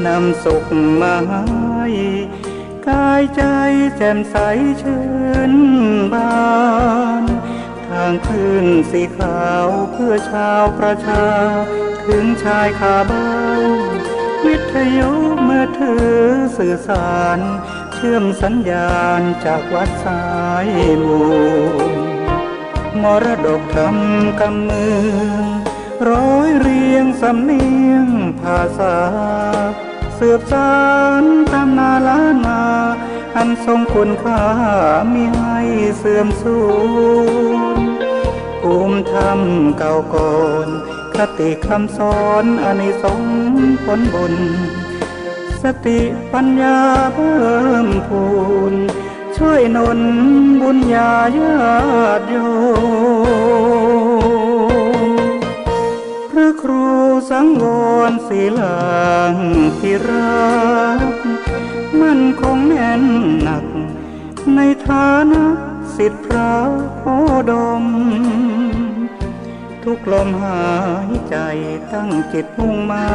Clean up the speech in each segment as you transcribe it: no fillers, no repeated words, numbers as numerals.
นำสุขมาให้กายใจแจ่มใสชื่นบานทางขึ้นสีขาวเพื่อชาวประชาถึงชายคาบ้านวิทยุมือถือสื่อสารเชื่อมสัญญาณจากวัดสายมูลมรดกธรรมกำเมืองร้อยเรียงสำเนียงภาษาสืบสานตำนาล้านนาอันทรงคุณค่ามิให้เสื่อมสูญภูมิธรรมเก่าก่อนคติคำสอนอานิสงส์ผลบุญสติปัญญาเพิ่มพูนช่วยหนุนบุญญาญาติโยมพระครูสังวรศิลางพิรักมั่นคงแน่นหนักในฐานะศิษย์พระโคดมทุกลมหายใจตั้งจิตมุ่งหมา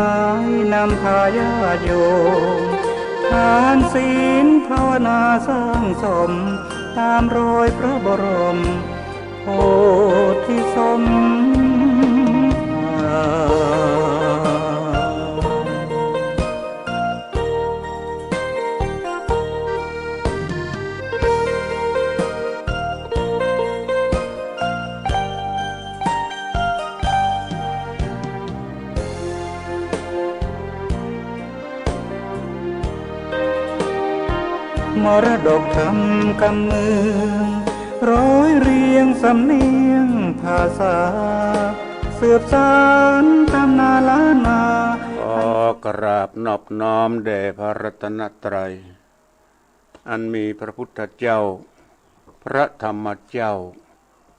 ยนำพาญาติโยมทานศีลภาวนาสร้างสมตามรอยพระบรมโพธิสมภามรดกธรรมกำเมืองร้อยเรียงสำเนียงภาษาสืบสานตำนาล้านนาขอกราบนอบน้อมแด่พระรัตนตรัยอันมีพระพุทธเจ้าพระธรรมเจ้า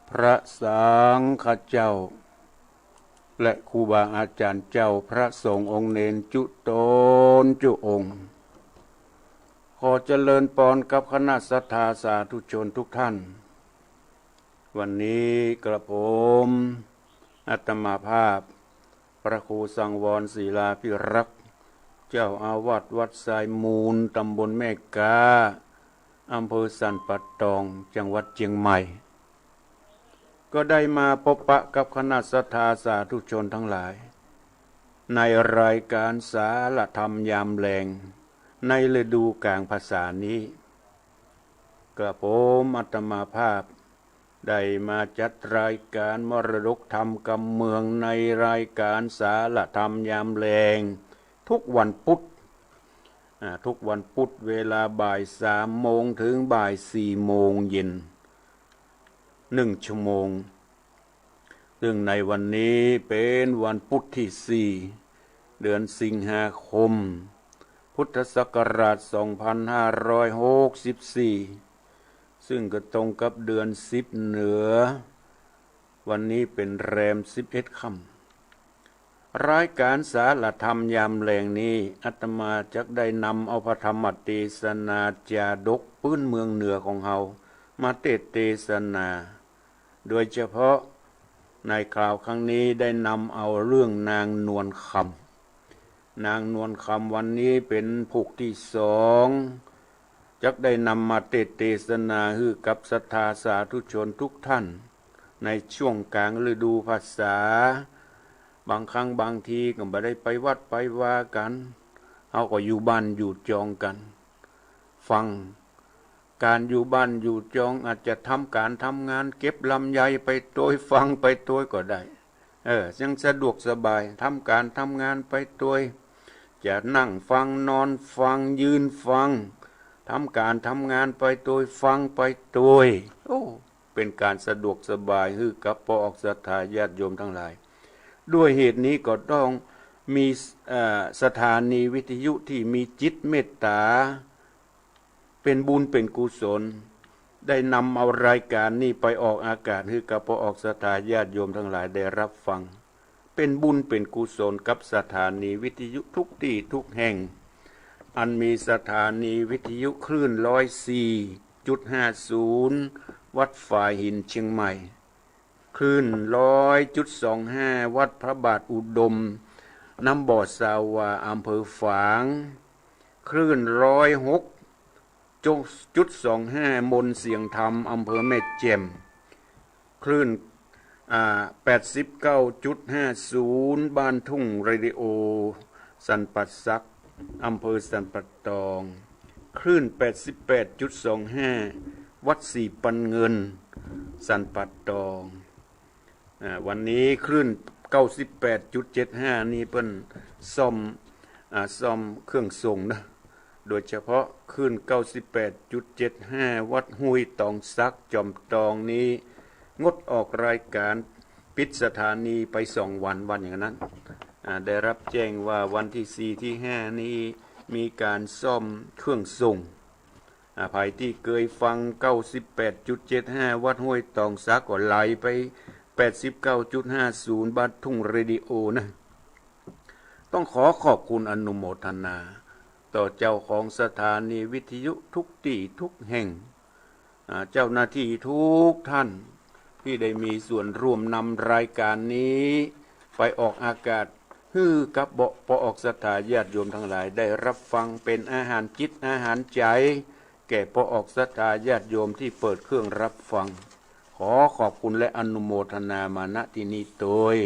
พระสังฆเจ้าและครูบาอาจารย์เจ้าพระสงฆ์องค์เนนจุตนจุองค์ขอเจริญพรกับคณะศรัทธาสาธุชนทุกท่านวันนี้กระผมอาตมาภาพพระครูสังวรศิลาภิรักษ์เจ้าอาวาสวัดทรายมูลตำบลแม่กาอำเภอสันป่าตองจังหวัดเชียงใหม่ก็ได้มาพบปะกับคณะศรัทธาสาธุชนทั้งหลายในรายการสารธรรมยามแลงในฤดูกาลภาษานี้กระผมอาตมาภาพได้มาจัดรายการมรดกธรรมกำเมืองในรายการสารธรรมยามแลงทุกวันพุธเวลาบ่าย3 โมงถึงบ่าย4 โมงเย็น1 ชั่วโมงซึ่งในวันนี้เป็นวันพุธที่4 เดือนสิงหาคมพุทธศักราช 2564 ซึ่งก็ตรงกับเดือน10เหนือวันนี้เป็นแรม11 ค่ำรายการสารธรรมยามแลงนี้อาตมาจักได้นำเอาพระธรรมเทศนาจาดกพื้นเมืองเหนือของเฮามาเทศนาโดยเฉพาะในคราวครั้งนี้ได้นำเอาเรื่องนางนวลคำนางนวลคำวันนี้เป็นผูกที่2จักได้นำมาเทศนาให้กับศรัทธาสาธุชนทุกท่านในช่วงกลางฤดูภาษาบางครั้งบางทีก็ไม่ได้ไปวัดไปว่ากันเอาก็อยู่บ้านอยู่จองกันฟังการอยู่บ้านอยู่จองอาจจะทำการทำงานเก็บลำไยไปตัวฟังไปตัวก็ได้ยังสะดวกสบายทำการทำงานไปตัวจะนั่งฟังนอนฟังยืนฟังทำการทำงานไปตัวฟังไปตัวเป็นการสะดวกสบายให้กับพระออกศรัทธาญาติโยมทั้งหลายด้วยเหตุนี้ก็ต้องมีสถานีวิทยุที่มีจิตเมตตาเป็นบุญเป็นกุศลได้นำเอารายการนี้ไปออกอากาศให้กับพระออกศรัทธาญาติโยมทั้งหลายได้รับฟังเป็นบุญเป็นกุศลกับสถานีวิทยุทุกที่ทุกแห่งอันมีสถานีวิทยุคลื่น 104.50 วัดฝ่ายหินเชียงใหม่คลื่น 100.25 วัดพระบาทอุดม น้ำบ่อสาวาอำเภอฝางคลื่น106.25มนเสียงธรรมอำเภอแม่แจ่มคลื่น89.50บ้านทุ่งเรดิโอสันปัดซักอำเภอสันปัดตองคลื่น88.25วัดสี่ปันเงินสันปัดตองวันนี้คลื่น98.75นี่เพิ่นซ่อมเครื่องส่งนะโดยเฉพาะคลื่น98.75วัดห้วยตองซักจอมตองนี้งดออกรายการปิดสถานีไป2 วันอย่างนั้นได้รับแจ้งว่าวันที่4ที่5นี้มีการซ่อมเครื่องส่งภัยที่เคยฟัง98.75วัดห้วยตองซักก็ไหลไป89.50บัดทุ่งเรดิโอนะต้องขอบคุณอนุโมทนาต่อเจ้าของสถานีวิทยุทุกที่ทุกแห่งเจ้าหน้าที่ทุกท่านที่ได้มีส่วนร่วมนำรายการนี้ไปออกอากาศฮือกับปออกสถาญาติโยมทั้งหลายได้รับฟังเป็นอาหารจิตอาหารใจแก่ปออกสถาญาติโยมที่เปิดเครื่องรับฟังขอบคุณและอนุโมทนามาณที่นี้โดย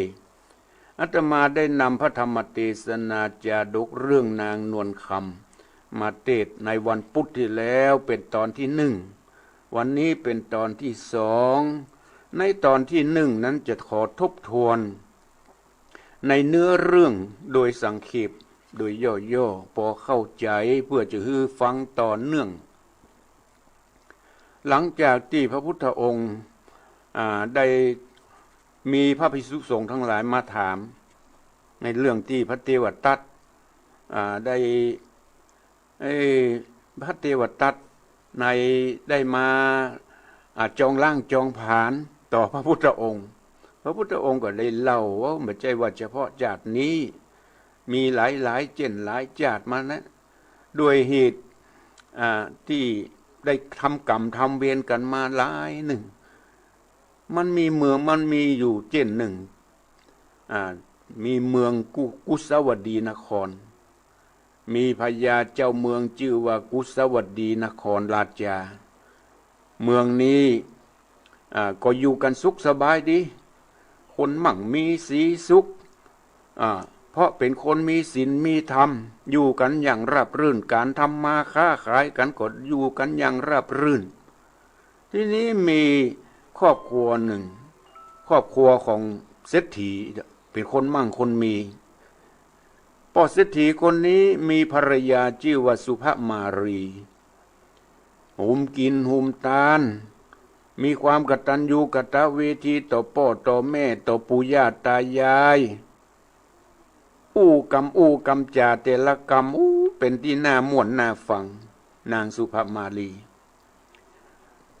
อาตมาได้นำพระธรรมเทศนาจาดกเรื่องนางนวลคำมาเทศในวันพุธที่แล้วเป็นตอนที่1วันนี้เป็นตอนที่2ในตอนที่1นั้นจะขอทบทวนในเนื้อเรื่องโดยสังเขปโดยย่อๆพอเข้าใจเพื่อจะให้ฟังต่อเนื่องหลังจากที่พระพุทธองค์ได้มีพระภิกษุสงฆ์ทั้งหลายมาถามในเรื่องที่พระเทวทัตได้พระเทวทัตได้มาจองล่างจองผานต่อพระพุทธองค์พระพุทธองค์ก็ได้เล่าว่าไม่ใช่ว่าเฉพาะจาตินี้มีหลายเจนหลายจาติมานะด้วยเหตุที่ได้ทำกรรมทำเวรกันมาหลายหนึ่งมันมีเมืองมันมีอยู่เจนหนึ่งมีเมืองกุสวดีนครมีพญาเจ้าเมืองชื่อว่ากุสวดีนครราชาเมืองนี้ก็อยู่กันสุขสบายดีคนมั่งมีสีสุขเพราะเป็นคนมีศีลมีธรรมอยู่กันอย่างราบรื่นการทำมาค้าขายกันก็อยู่กันอย่างราบรื่นทีนี้มีครอบครัวหนึ่งครอบครัวของเศรษฐีเป็นคนมั่งคนมีพ่อเศรษฐีคนนี้มีภรรยาชื่อว่าสุภมารีหุมกินหุมทานมีความกตัญญูกตเวทีต่อพ่อต่อแม่ต่อปู่ย่าตายายอู้กำจ่าแต่ละกรรมเป็นที่น่าม่วนน่าฟังนางสุภมาลี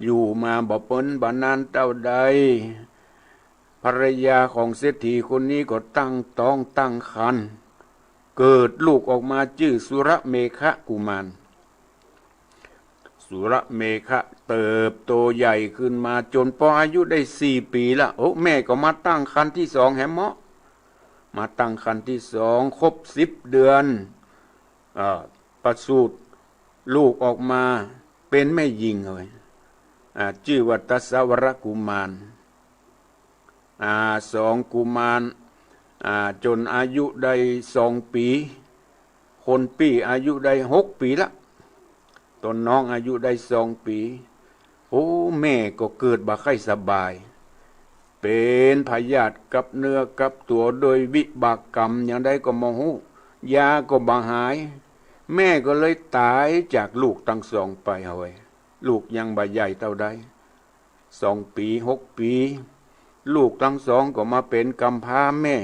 อยู่มาบ่เปิ้นบ่นานเท่าใดภรรยาของเศรษฐีคนนี้ก็ตั้งท้องตั้งครรภ์เกิดลูกออกมาชื่อสุรเมขกุมารสุรเมขะเติบโตใหญ่ขึ้นมาจนพออายุได้4 ปีละแม่ก็มาตั้งครรภ์ที่2แหมะมาตั้งครรภ์ที่2ครบ10 เดือนประสูติลูกออกมาเป็นแม่หญิงเลยชื่อว่าตัสสวรกุมาร2 กุมารจนอายุได้2 ปีคนปีอายุได้6 ปีละตนน้องอายุได้2 ปีแม่ก็เกิดบ่ค่อยสบายเป็นพยาธิกับเนื้อกับตัวโดยวิบากกรรมอย่างใดก็บ่ฮู้ยาก็บ่หายแม่ก็เลยตายจากลูกทั้ง2ไปเอาไว้ลูกยังบ่ใหญ่เท่าใด2 ปี6 ปีลูกทั้ง2ก็มาเป็นกำพร้าแม่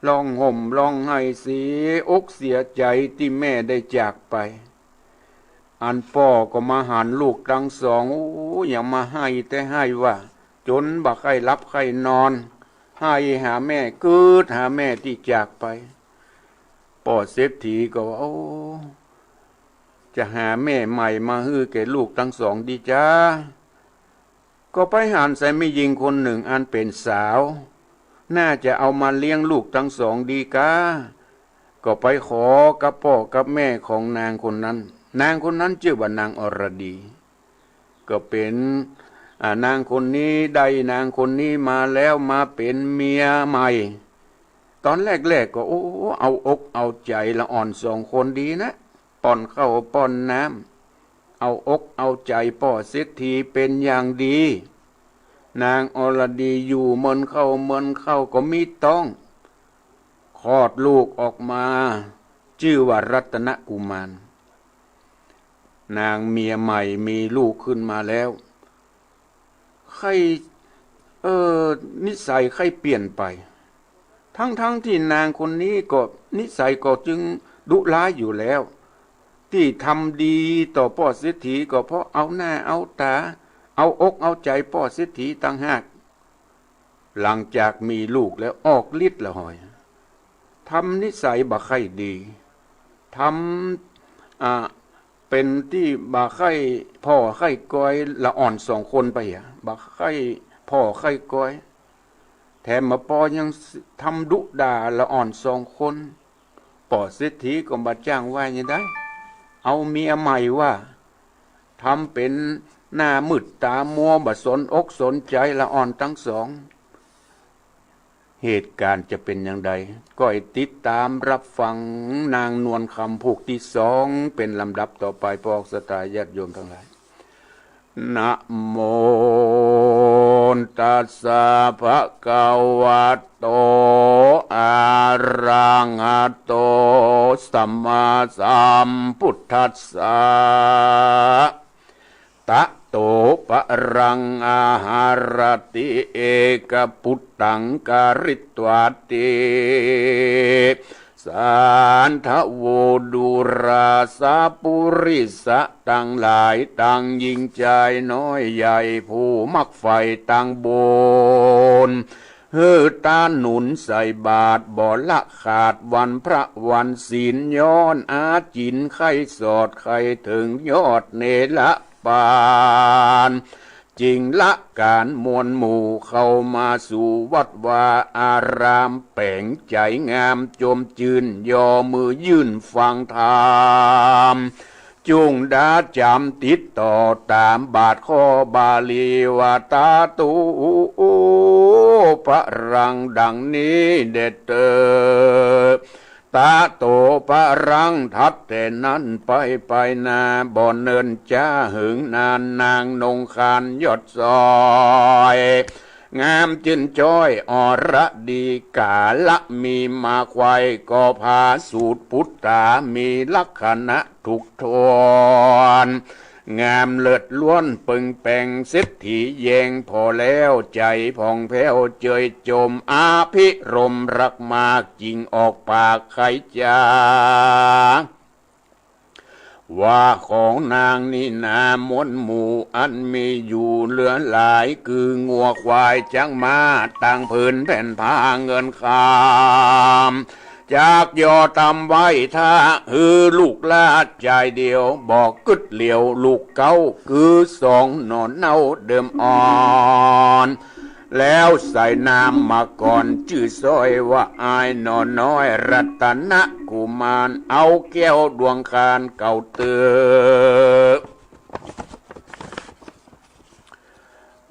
ร้องห่มร้องไห้เสียอกเสียใจที่แม่ได้จากไปอันพ่อก็มาหันลูกทั้ง2อย่ามาให้แต่ให้ว่าจนบ่ใครรับใครนอนให้หาแม่เกิดหาแม่ที่จากไปพ่อเศรษฐีก็ว่าจะหาแม่ใหม่มาฮื้อแก่ลูกทั้ง2ดีจ้าก็ไปหันใส่แม่หญิงคนหนึ่งอันเป็นสาวน่าจะเอามาเลี้ยงลูกทั้ง2ดีกา ก็ไปขอกับพ่อกับแม่ของนางคนนั้นนางคนนั้นชื่อว่านางอรดีก็เป็นนางคนนี้ได้นางคนนี้มาแล้วมาเป็นเมียใหม่ตอนแรกๆก็เอาอกเอาใจละอ่อนสองคนดีนะป้อนข้าวป้อนน้ำเอาอกเอาใจพ่อเสียทีเป็นอย่างดีนางอรดีอยู่เมินเข้าก็มีต้องคลอดลูกออกมาชื่อว่ารัตนกุมารนางเมียใหม่มีลูกขึ้นมาแล้วใครนิสัยใครเปลี่ยนไปทั้งที่นางคนนี้ก็นิสัยก็จึงดุร้ายอยู่แล้วที่ทำดีต่อพ่อเศรษฐีก็เพราะเอาหน้าเอาตาเอาอกเอาใจพ่อเศรษฐีต่างหากหลังจากมีลูกแล้วออกฤทธิ์ละหอยทำนิสัยบ่ค่อยดีทำเป็นที่บ่ค่อยพ่อค่อยก้อยละอ่อนสองคนไปบ่ค่อยพ่อค่อยก้อยแถมมาปอยังทำดุด่าละอ่อนสองคนป่อเศรษฐีก็มาจ้างว่าอย่างไดเอาเมียใหม่ว่าทำเป็นหน้ามืดตามัวบ่สนอกสนใจละอ่อนทั้งสองเหตุการณ์จะเป็นอย่างใดก็ติดตามรับฟังนางนวลคำผูกที่สองเป็นลำดับต่อไปพอกสตาญาติโยมทั้งหลายนะโมตัสสะภะคะวะโตอะระหะโตสัมมาสัมพุทธัสสะตะโตปะรังอาหารติเอกพุตตังการิตวาติสันทโวดุราสาปุริสะตั้งหลายตั้งยิ่งใจน้อยใหญ่ผู้มักไฟตั้งบนตาหนุนใส่บาทบ่ละขาดวันพระวันศีลย้อนอาจินไข่สอดไข่ถึงยอดเนละปานจริงละการมวลหมู่เข้ามาสู่วัดวาอารามแป่งใจงามจมจืนยอมือยื่นฟังธรรมจุงดาจำติดต่อตามบาทข้อบาลีวาตาตูพระรังดังนี้เด็ดเตอตาโตพระรังทัดแต่นั้นไปนาบ่อนเนินจ้าหึงนานนางนงคานยอดซอยงามจินจ้อยอรดีกาละมีมาควายก็พาสูตรพุทธามีลักษณะถูกทวนงามเลิศล้วนปึงแปงเศรษฐีแยงพอแล้วใจผ่องแผ้วเจยจมอาภิรมรักมากจริงออกปากไขจาว่าของนางนี่นามนหมู่อันมีอยู่เหลือหลายคืองัวควายจังมาตั้งพื้นแผ่นผ้าเงินคามจากยอตำไว้ท่าลูกลาดใจเดียวบอกกึดเหลียวลูกเก้าคือสองหนอนเน่าเดิมอ่อนแล้วใส่น้ำมาก่อนชื่อซอยว่าอายนอนน้อยรัตนกุมารเอาแก้วดวงคานเก่าเตือ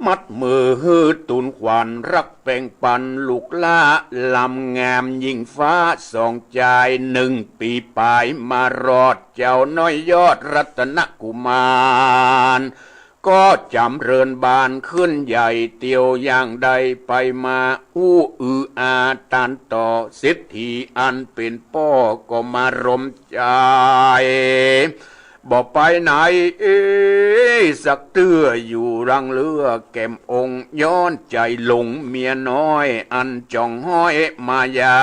มัดมือตุนขวัญรักแป่งปันลูกล่าลำงามยิ่งฟ้าสองใจหนึ่งปีปลายมารอดเจ้าน้อยยอดรัตนกุมารก็จำเริญบานขึ้นใหญ่เตียวอย่างใดไปมาอาตันต่อเศรษฐีอันเป็นพ่อก็มารมใจบอกไปไหนสักเตื้ออยู่รังเลือแก้มองค์ย้อนใจหลงเมียน้อยอันจ่องห้อยมายา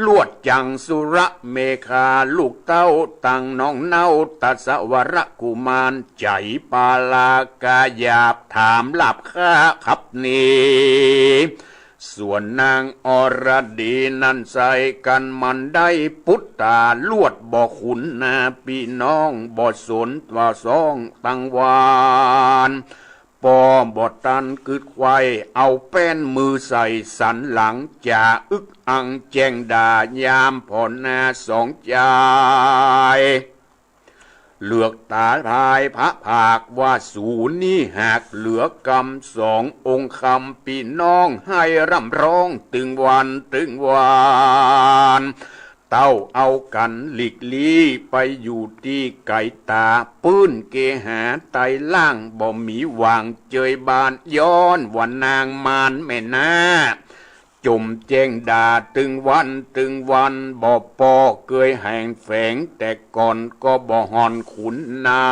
ลวดจังสุระเมฆาลูกเต้าตั้งน้องเน่าตัสวรกุมารใจปาลากาหยาบถามหลับข้าขับนี้ส่วนนางอรดีนั้นใส่กันมันได้พุทธาลวดบ่ขุนนาพี่น้องบ่สนว่าซองตั้งวานป บอตันกึดไว้เอาแป้นมือใส่สันหลังจ่าอึกอังแจงด่ายามผ่อนนาสองใจเลือกตาพายพระภาคว่าสูนี่หากเหลือกำสององค์คำพี่น้องให้ร่ำร้องตึงวันตึงวานเต้าเอากันหลีกลี่ไปอยู่ที่ไก่ตาปื้นเกหาไตล่างบ่มีวางเจยบานย้อนวันนางมารแม่นาจมแจ้งด่าตึงวันบ่ปอเกยแห่งแฝงแต่ก่อนก็บ่หอนขุนนา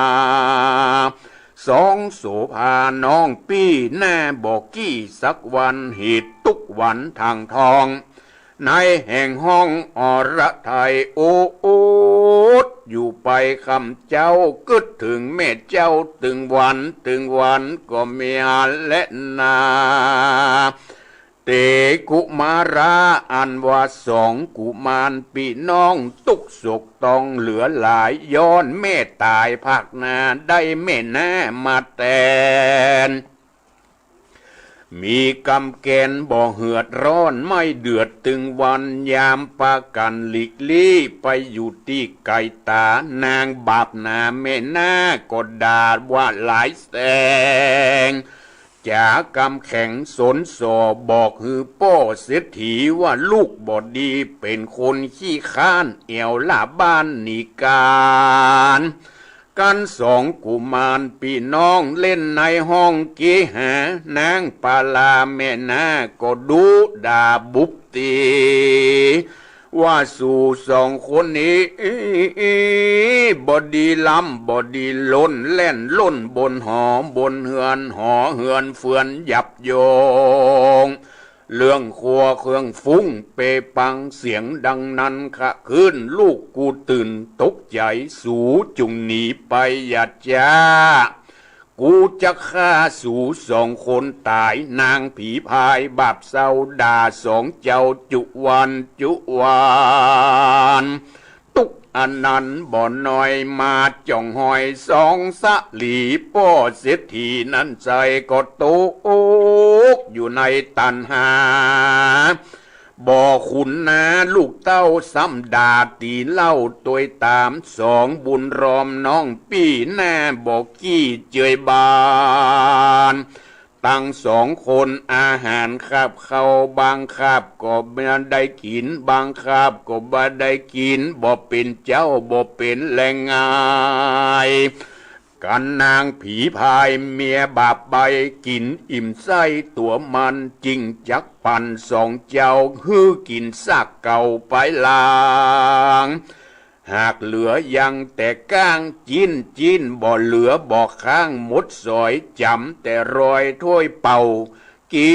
สองโสภาน้องปี้แน่บอกกี้สักวันเหตุตุกวันทางทองในแห่งห้องอรไทยโอ้โอดอยู่ไปคำเจ้ากึดถึงแม่เจ้าตึงวันก็เมียและนาเตกุมาราอันว่าสองกุมารพี่น้องตุกศกต้องเหลือหลายย้อนแม่ตายภาคนาได้แม่แน่มาแตนมีกำแกนบ่เหือดร้อนไม่เดือดตึงวันยามปากันหลีกลี่ไปอยู่ที่ไก่ตานางบาปนาแม่นาก็ด่าว่าหลายแสงจากำแข็งสนสอบอกฮือป้อเสียถีว่าลูกบอดดีเป็นคนขี้ข้านเอวลาบ้านนิการกันสองกุมารพี่น้องเล่นในห้องเกหานางปาลาแม่นาก็ดูด่าบุบตีว่าสู่สองคนนี้บอดีล้ำบอดีล้นแล่นล้นบนหอบนเฮือนหอเฮือนเฟือนยับโยงเรื่องครัวเครื่องฟุ้งเปปังเสียงดังนั้นขะขึ้นลูกกูตื่นตกใจสูจุงหนีไปอย่าจ้ากูจะฆ่าสู่สองคนตายนางผีพายบาปเศร้าด่าสองเจ้าจุวันตุกอันนั้นบ่อน้อยมาจ่องหอยสองสะหลีป้อเสียทีนั้นใจก็โตกอยู่ในตันหาบ่ขุนนาลูกเต้าซ้ำดาตีเล่าตัวตามสองบุญรอมน้องปี้แน่บอกกี้เจยบานตั้งสองคนอาหารคาบเข้าบางคาบก็ไม่ได้กินบางคาบก็บ่ได้กินบ่เป็นเจ้าบ่เป็นแรงงายกันนางผีพายเมียบาปใบกินอิ่มไส้ตัวมันจริงจักปั่นสองเจ้าฮื้อกินซากเก่าไปลางหากเหลือยังแต่ก้างจินบ่เหลือบ่ข้างหมดสอยจำแต่รอยถ้วยเป่ากิ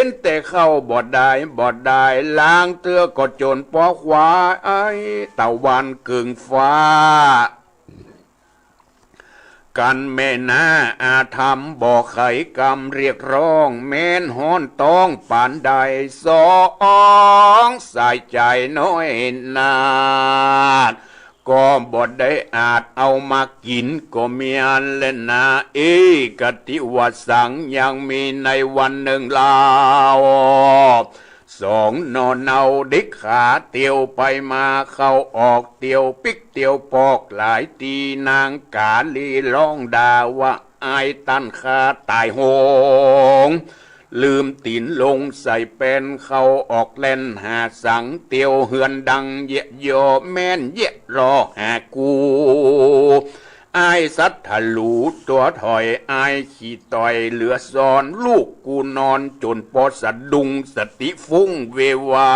นแต่เข้าบ่ได้ล้างเตือก็จนปอควายตะวันกึ่งฟ้ากันแม่นาอาธรรมบอกไขกรรมเรียกร้องแม้นห้อนต้องปานใดสองสายใจน้อยนาดก็บ่ได้อาจเอามากินก็มีอันเล่นนากติวัดสังยังมีในวันหนึ่งลาวสองนอนเนาเด็กขาเตียวไปมาเข้าออกเตียวปิกเตียวปอกหลายตีนางกาลีร้องด่าว่าอายตันคาตายโหงลืมตีนลงใส่เป็นเข้าออกเล่นหาสังเตียวเฮือนดังเยะโยแม่นเยะรอหากูอายสัตทะลูตัวถอยอายขี้ต่อยเหลือซ้อนลูกกูนอนจนปอสะดุงสติฟุ้งเววา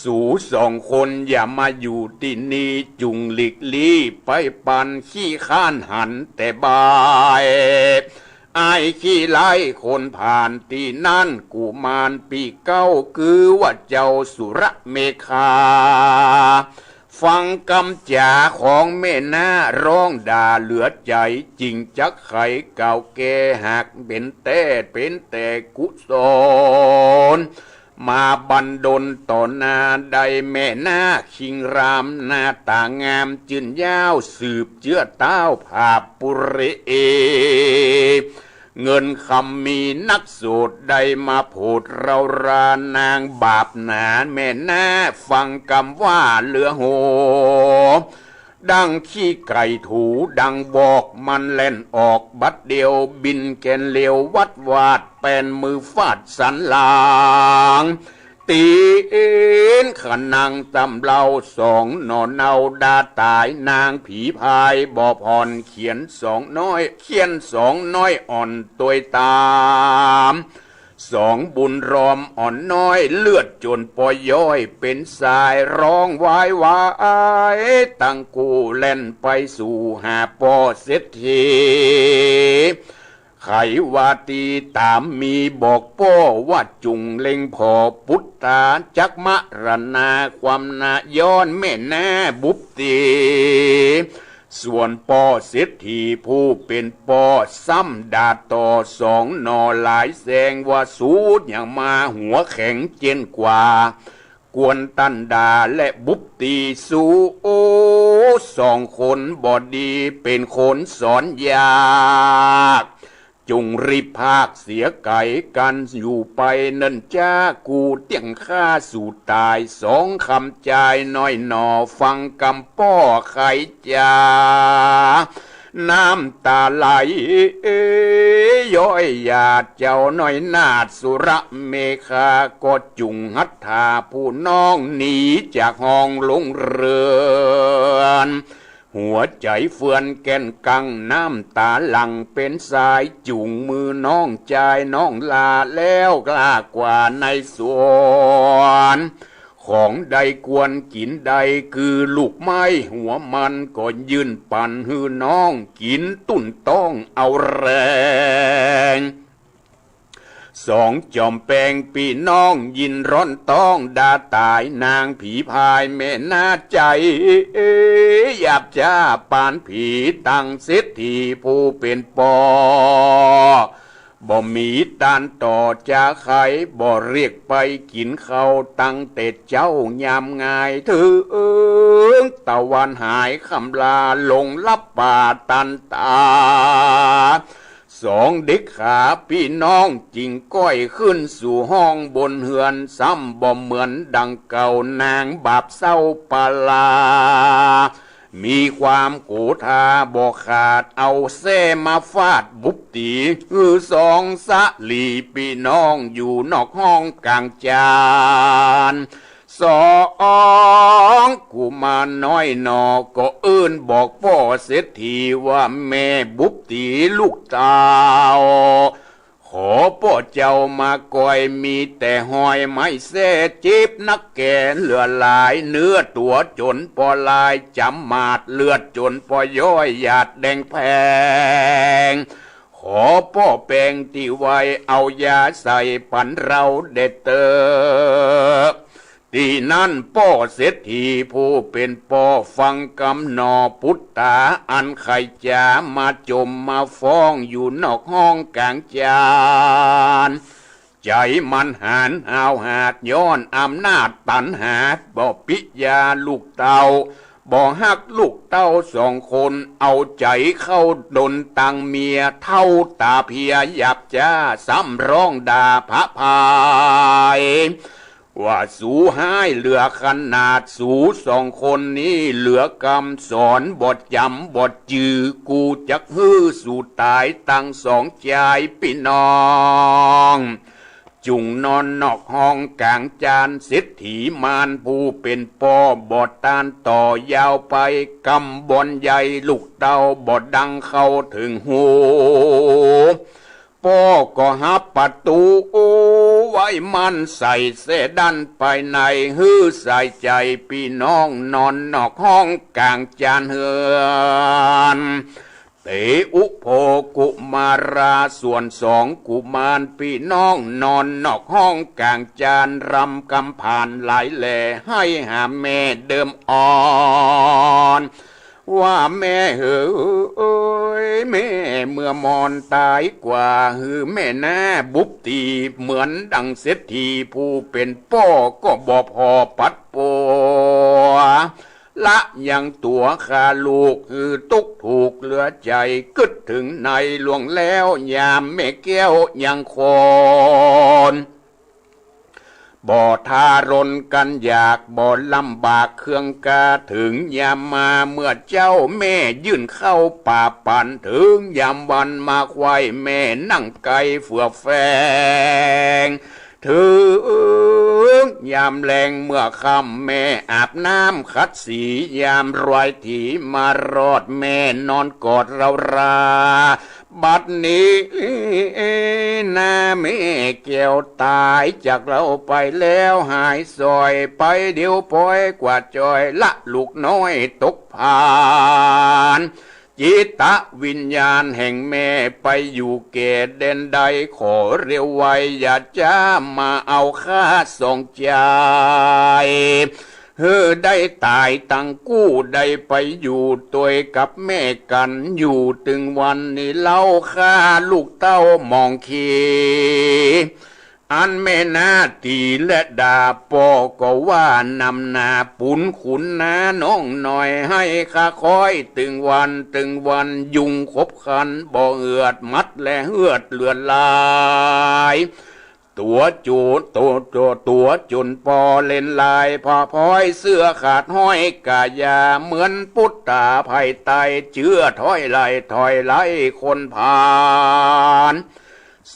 สู่สองคนอย่ามาอยู่ที่นี่จุงหลีกลี่ไปปันขี้ข้านหันแต่บายอายขี้ไล่คนผ่านที่นั่นกูมารปีเก้าคือว่าเจ้าสุรเมฆาฟังคำจ่าของแม่นาร้องด่าเหลือใจจริงจักไขเก่าแก่หักเป็นแต่กุศล มาบันดลต่อหน้าใดแม่นาคิงรามหน้าตางามจืนยาวสืบเจื้อเต้าภาพปุเรเอเงินคำมีนักโสดใดมาโผดเรารานางบาปหนาแม่นาฟังคำว่าเหลือโหดังขี้ไก่ถูดังบอกมันเล่นออกบัดเดียวบินแกนเลียววัดวาดเป็นมือฟาดสันหลังตีนขนังตำเล่าสองนอนเอาดาตายนางผีพายบ่อพรเขียนสองน้อยเขียนสองน้อยอ่อนตัวตามสองบุญรอมอ่อนน้อยเลือดจนปอยย้อยเป็นสายร้องวายวายตั้งกูเล่นไปสู่หาปอเศรษฐีไขวาตีตามมีบอกป้อว่าจุงเล็งพอพุทธาจักมะรณาความนาย้อนแม่แน่บุบตีส่วนปอเศรษฐีผู้เป็นปอซ้ำดาต่อสองนอหลายแสงว่าสูดอย่างมาหัวแข็งเจนกว่ากวนตันดาและบุบตีสู้โอ้สองคนบอดีเป็นคนสอนยากจุงรีบภาคเสียไก่กันอยู่ไปนั่นจ้ากูเตียงข้าสู่ตายสองคำใจน้อยหนอฟังกำป้อไขจาน้ำตาไหลย้อยหยาดเจ้าน้อยนาดสุระเมฆาก็จุงหัตถาผู้น้องหนีจากห้องลงเรือนหัวใจเฟื่อนแก่นกังน้ำตาหลังเป็นสายจุงมือน้องใจน้องลาแล้วกล้ากว่าในสวนของใดควรกินใดคือลูกไม้หัวมันก็ยืนปั่นหือน้องกินตุ่นต้องเอาแรงสองจอมแปงปีน้องยินร้อนต้องดาตายนางผีพายแม่น่าใจหยาบจ้าปานผีตั้งเศรษฐีผู้เป็นปอบ่มีตานต่อจะใครบ่เรียกไปกินข้าวตั้งแต่เจ้ายามง่ายถึงตะวันหายคำลาลงลับป่าตันตาสองเด็กขาพี่น้องจิงก้อยขึ้นสู่ห้องบนเฮือนซ้ำบ่เหมือนดังเก่านางบาปเศร้าปาลามีความโกธาบ่ขาดเอาเส้มาฟาดบุบตีคือสองสะลีพี่น้องอยู่นอกห้องกลางจานสองกุมารน้อยนอก็เอื้นบอกพ่อเศรษฐีว่าแม่บุบตีลูกเต้าขอพ่อเจ้ามาก่อยมีแต่หอยไม้เสจิบนักแก่เหลือหลายเนื้อตัวจนพอลายจำมาดเลือดจนพอย่อยหยาดแดงแพงขอพ่อแปงที่ไว้เอายาใส่ปันเราเด็ดเตอที่นั่นพ่อเศรษฐีผู้เป็นพ่อฟังกำนอพุทธาอันไขจามาจมมาฟ้องอยู่นอกห้องกลางจานใจมันหานหาวหาดย้อนอำนาจตันหาบ่ปิยาลูกเต่าบ่ฮักลูกเต้าสองคนเอาใจเข้าดนตังเมียเท่าตาเพียหยับจ้าซ้ำร้องด่าพระพายว่าสูให้เหลือขนาดสูสองคนนี้เหลือกำสอนบทจำบทจือกูจักฮื้อสู่ตายตั้งสองใจพี่น้องจุงนอนนอกห้องกลางจานเศรษฐีมารผู้เป็นปอบอดตานต่อยาวไปกำบอนใหญ่ลูกเต้าบอดดังเข้าถึงหูพ่อก็หับประตูไว้มันใส่เสดันไปในฮื้อใส่ใจพี่น้องนอนนอกห้องกลางจานเฮือนเตอุโภกุมาราส่วนสองกุมารพี่น้องนอนนอกห้องกลางจานรำกำผ่านหลายแหล่ให้หาแม่เดิมอ่อน ว่าแม่เอ๋ยแม่เมื่อมอนตายกว่าแม่แน่บุบตีเหมือนดังเศรษฐีผู้เป็นพ่อก็บ่พอปัดปวละยังตัวข้าลูกตุกถูกเหลือใจกึดถึงในหลวงแล้วยามแม่แก้วยังคอนบ่ทารนกันอยากบ่ลำบากเครื่องกาถึงยามมาเมื่อเจ้าแม่ยื่นเข้าป่าปั่นถึงยามวันมาควายแม่นั่งไกลเฟื่อแฟงถึงยามแรงเมื่อค่ำแม่อาบน้ำขัดสียามรอยถีมารอดแม่นอนกอดเราราบัดนี้นาแม่แก้วตายจากเราไปแล้วหายซอยไปเดี๋ยวปล่อยกว่าจอยละลูกน้อยตกผ่านจิตวิญญาณแห่งแม่ไปอยู่เกศเด่นใดขอเร็วไวอย่าจ้ามาเอาค่าส่งใจได้ตายตั้งกู้ได้ไปอยู่ตัวกับแม่กันอยู่ถึงวันนี้เล่าค่าลูกเต้ามองขีอันแม่นาตีและดาปอก็ว่านำนาปุนขุนนาน้องหน่อยให้ข้าคอยตึงวันยุงคบคันบ่เอือดมัดและเหือดเลือนลายตัวจูดตัวจุนปอเล่นลายพอพอยเสื้อขาดห้อยกายาเหมือนพุทธาภัยไตเชื่อถอยไล่คนผ่าน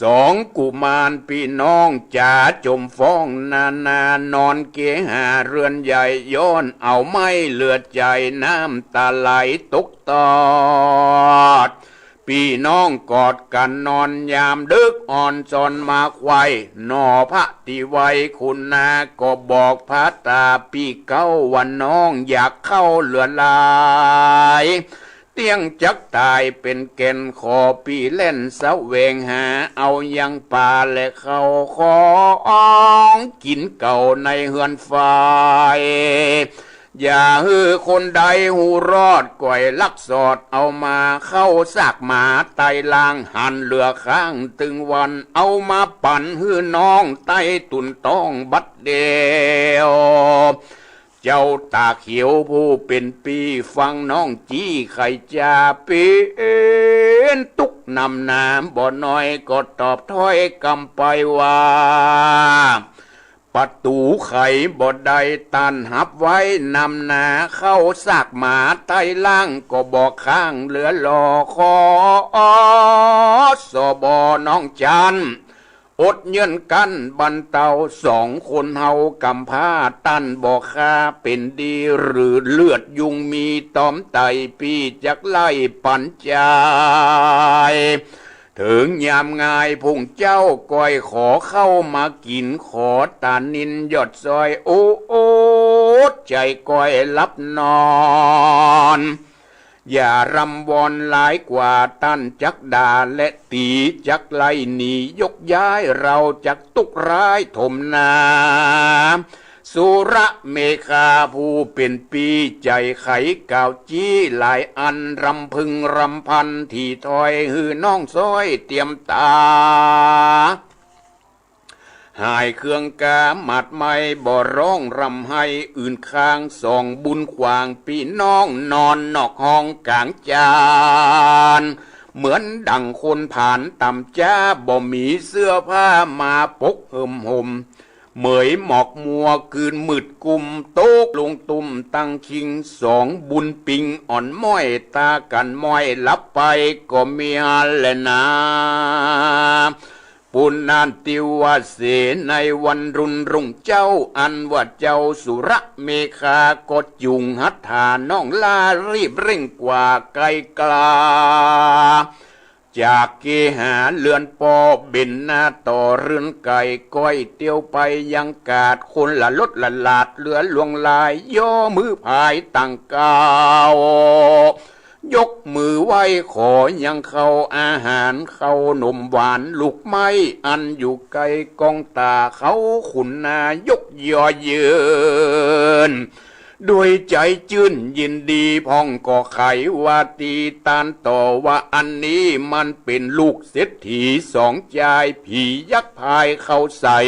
สองกุมารพี่น้องจ่าจมฟ้องนานอนเกหาเรือนใหญ่ย้อนเอาไม่เลือดใจน้ำตาไหลตกตอดพี่น้องกอดกันนอนยามดึกอ่อนจอนมาควายนอพระที่ไว้คุณนาก็บอกพระตาพี่เก้าวันน้องอยากเข้าเลือลายเตียงจักตายเป็นเกณฑ์ขอพี่เล่นเสเวงหาเอายังป่าและเขาของกินเก่าในเฮือนไฟอย่าคนใดหูรอดก่อยลักสอดเอามาเข้าซากหมาไตลางหันเหลือข้างตึงวันเอามาปั่นน้องไตตุนต้องบัดเดียวเจ้าตาเขียวผู้เป็นปีฟังน้องจี้ไข่จาเป็นตุกนำน้ำบ่น้อยก็ตอบถ้อยกำไปว่าประตูไขบ่ได้ตันหับไว้นำนาเข้าซากหมาใต้ล่างก็บอกข้างเหลือรอคอสบน้องจันอดเยินกันบันเตาสองคนเฮากำผ้าตันบอกค่าเป็นดีหรือเลือดยุงมีตอมไตพี่จักไล่ปัญจายถึงยามงายพุ่งเจ้าก้อยขอเข้ามากินขอตานินยอดซอยโอ้ใจก้อยลับนอนอย่ารำวอนหลายกว่าตั้นจักดาและตีจักไล่หนียกย้ายเราจักตุกร้ายถมนาสุระเมฆาผู้เป็นปีใจไขก่าวจี้หลายอันรำพึงรำพันที่ถอยน้องซ้อยเตรียมตาหายเครื่องกาหมัดไม่บ่ร้องรำให้อื่นข้างส่องบุญขวางพี่น้องนอนนอกห้องกลางจานเหมือนดังคนผ่านต่ำจ้าบ่มีเสื้อผ้ามาปกห่มเหมยหมอกมัวคืนมืดกุมโต๊กลงตุ่มตั้งคิงสองบุญปิงอ่อนม้อยตากันม้อยลับไปก็มีฮันแลนาปุณนันติวาเสในวันรุ่งเจ้าอันว่าเจ้าสุระเมฆากดยุงหัตถาน้องลารีบเร่งกว่าไกลกลาจากเกหาเลือนปอเบ็นหน้าต่อเรือนไก่ก้อยเตียวไปยังกาดคนละลดละลาดเหลือลวงลายย่อมือพายตั้งกาวยกมือไหว้ขอยังเข้าอาหารเข้านมหวานลูกไม้อันอยู่ไกลกองตาเขาขุนนายกย่อเยิน ด้วยใจจื่นยินดีพ่องก็ไขว่าตีตานต่อว่าอันนี้มันเป็นลูกเศรษฐีสองใจผียักษ์พายเข้าใส่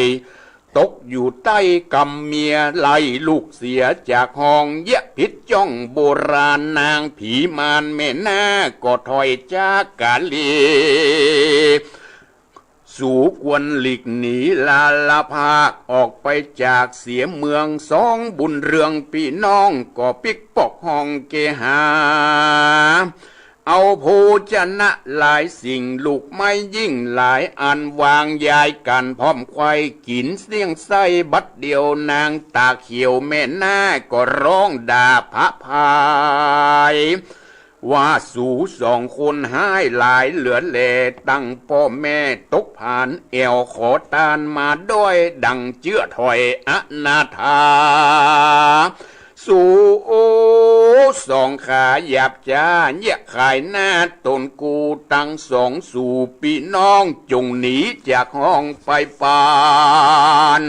ตกอยู่ใต้กำเมียไล่ลูกเสียจากห้องเยะพิษจ้องโบราณนางผีมารแม่นาก็ถอยจากกาลีสู่ควรหลีกหนีลาลาภาคออกไปจากเสียเมืองสองบุญเรืองพี่น้องก็ปิกปอกห้องเกหาเอาโภชนะหลายสิ่งลูกไม่ยิ่งหลายอันวางยายกันพร้อมควายกินเสียงไส้บัดเดียวนางตาเขียวแม่หน้าก็ร้องด่าพระพายว่าสู่สองคนให้หลายเหลือแลตั้งพ่อแม่ตกผ่านแอวขอตานมาด้วยดังเจื้อถอยอนาถาสู่สองขาหยาบจ้าแยกขายหน้าตนกูตั้งสองสู่พี่น้องจงหนีจากห้องไปปาน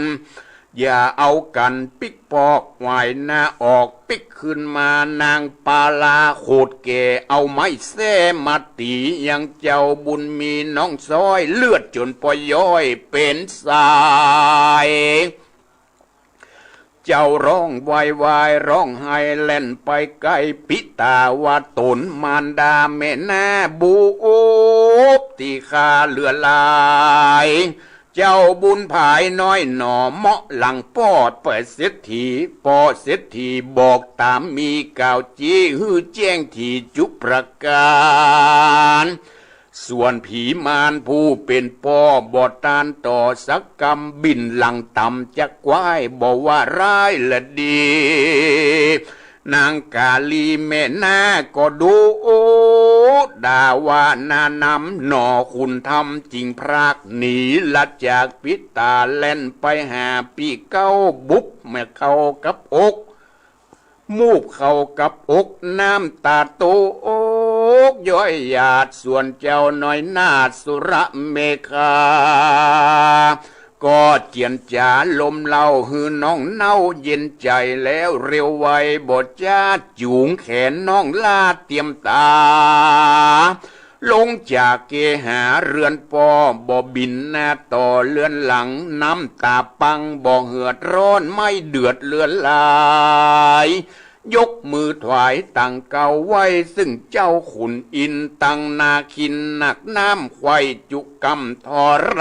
อย่าเอากันปิกปอกไหวหน้าออกปิกขึ้นมานางปาลาโคดแก่เอาไม้แส้มาตียังเจ้าบุญมีน้องซ้อยเลือดจนปย้อยเป็นสายเจ้าร้องวายวายร้องไห้เล่นไปไกลพิตาว่าตนมารดาแม่นาบูบตีขาเลือลายเจ้าบุญภายน้อยหน่อเหมาะหลังปอดเปิดเสียทีปอดเสียทีบอกตามมีกล่าวจี้ฮือแจ้งทีจุประการส่วนผีมารผู้เป็นป่อบอดตานต่อสักกรรมบินหลังต่ำจะกวายบอกว่าร้ายและดีนางกาลีแม่นาก็ดูด่าว่านานำหน่อคุณทำจริงพรากหนีละจากพิตาเล่นไปหาปีเก้าบุบแม่เข้ากับอกมูกเข้ากับอกน้ำตาโตอกย้อยหยาดส่วนเจ้าน้อยนาสุระเมฆาก็เจียนจ่าลมเล่าหือน้องเน่าเย็นใจแล้วเร็วไวบทจ้าจูงแขนน้องลาเตรียมตาลงจากเกหาเรือนปอบ่บินหน้าต่อเลือนหลังน้ำตาปังบ่เหือดร้อนไม่เดือดเลือนลายยกมือถวายตั้งเก่าไว้ซึ่งเจ้าขุนอินตั้งนาคินหนักน้ำไข่จุกรรมทร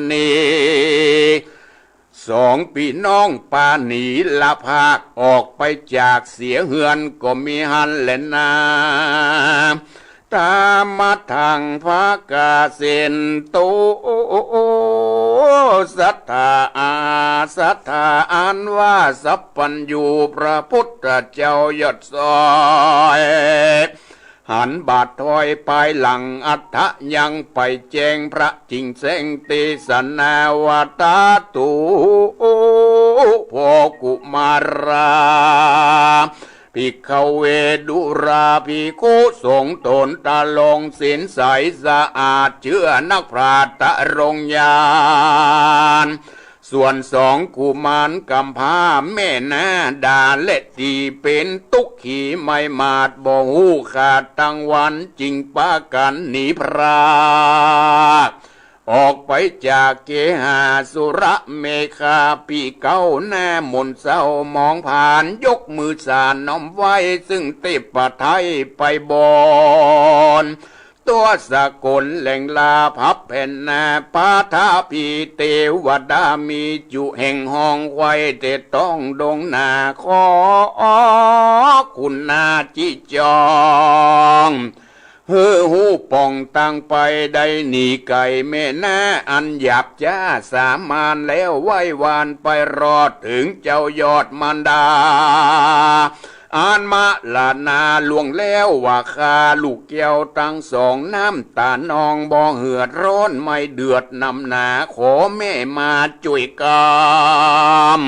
เนสองพี่น้องปาหนีละภาคออกไปจากเสียเหือนก็มีหันและนาตามมาทางพระกาเซนโตศรัทธาศรัทธาอันว่าสัพพัญญูพระพุทธเจ้ายอดซอยหันบาทถอยไปหลังอัฏฐยังไปแจ้งพระจิงเสงติสนาวตาตุพ่อกุมาราภิกขเวดุราภิกขุสงฆ์ตนตาลงศีลใสสะอาดเชื่อนักปราชญ์ตะรงญาณส่วนสองกุมารกำพร้าแม่นาดาและตีเป็นตุกขีไม่มาดบ่หูขาดตั้งวันจริงปากันหนีพรากออกไปจากเกหาสุระเมฆาปีเก้าหน้ามนเศร้ามองผ่านยกมือสานน้อมไว้ซึ่งเตปะไทยไปบอนตัวสกลแหล่งลาพับแผ่นนาปาทาพีเทวดามีจุแห่งห้องไว้แต่ต้องดงนาขอคุณนาจิจองเฮือหูป่องตั้งไปได้หนีไก่แม่นาอันหยาบจ้าสามานแล้วไหว้วานไปรอดถึงเจ้ายอดมันดาอ่านมาลานาลวงแล้วว่าคาลูกแก้วตั้งสองน้ำตานองบ่เหือดร้อนไม่เดือดนำหนาขอแม่มาช่วยกาม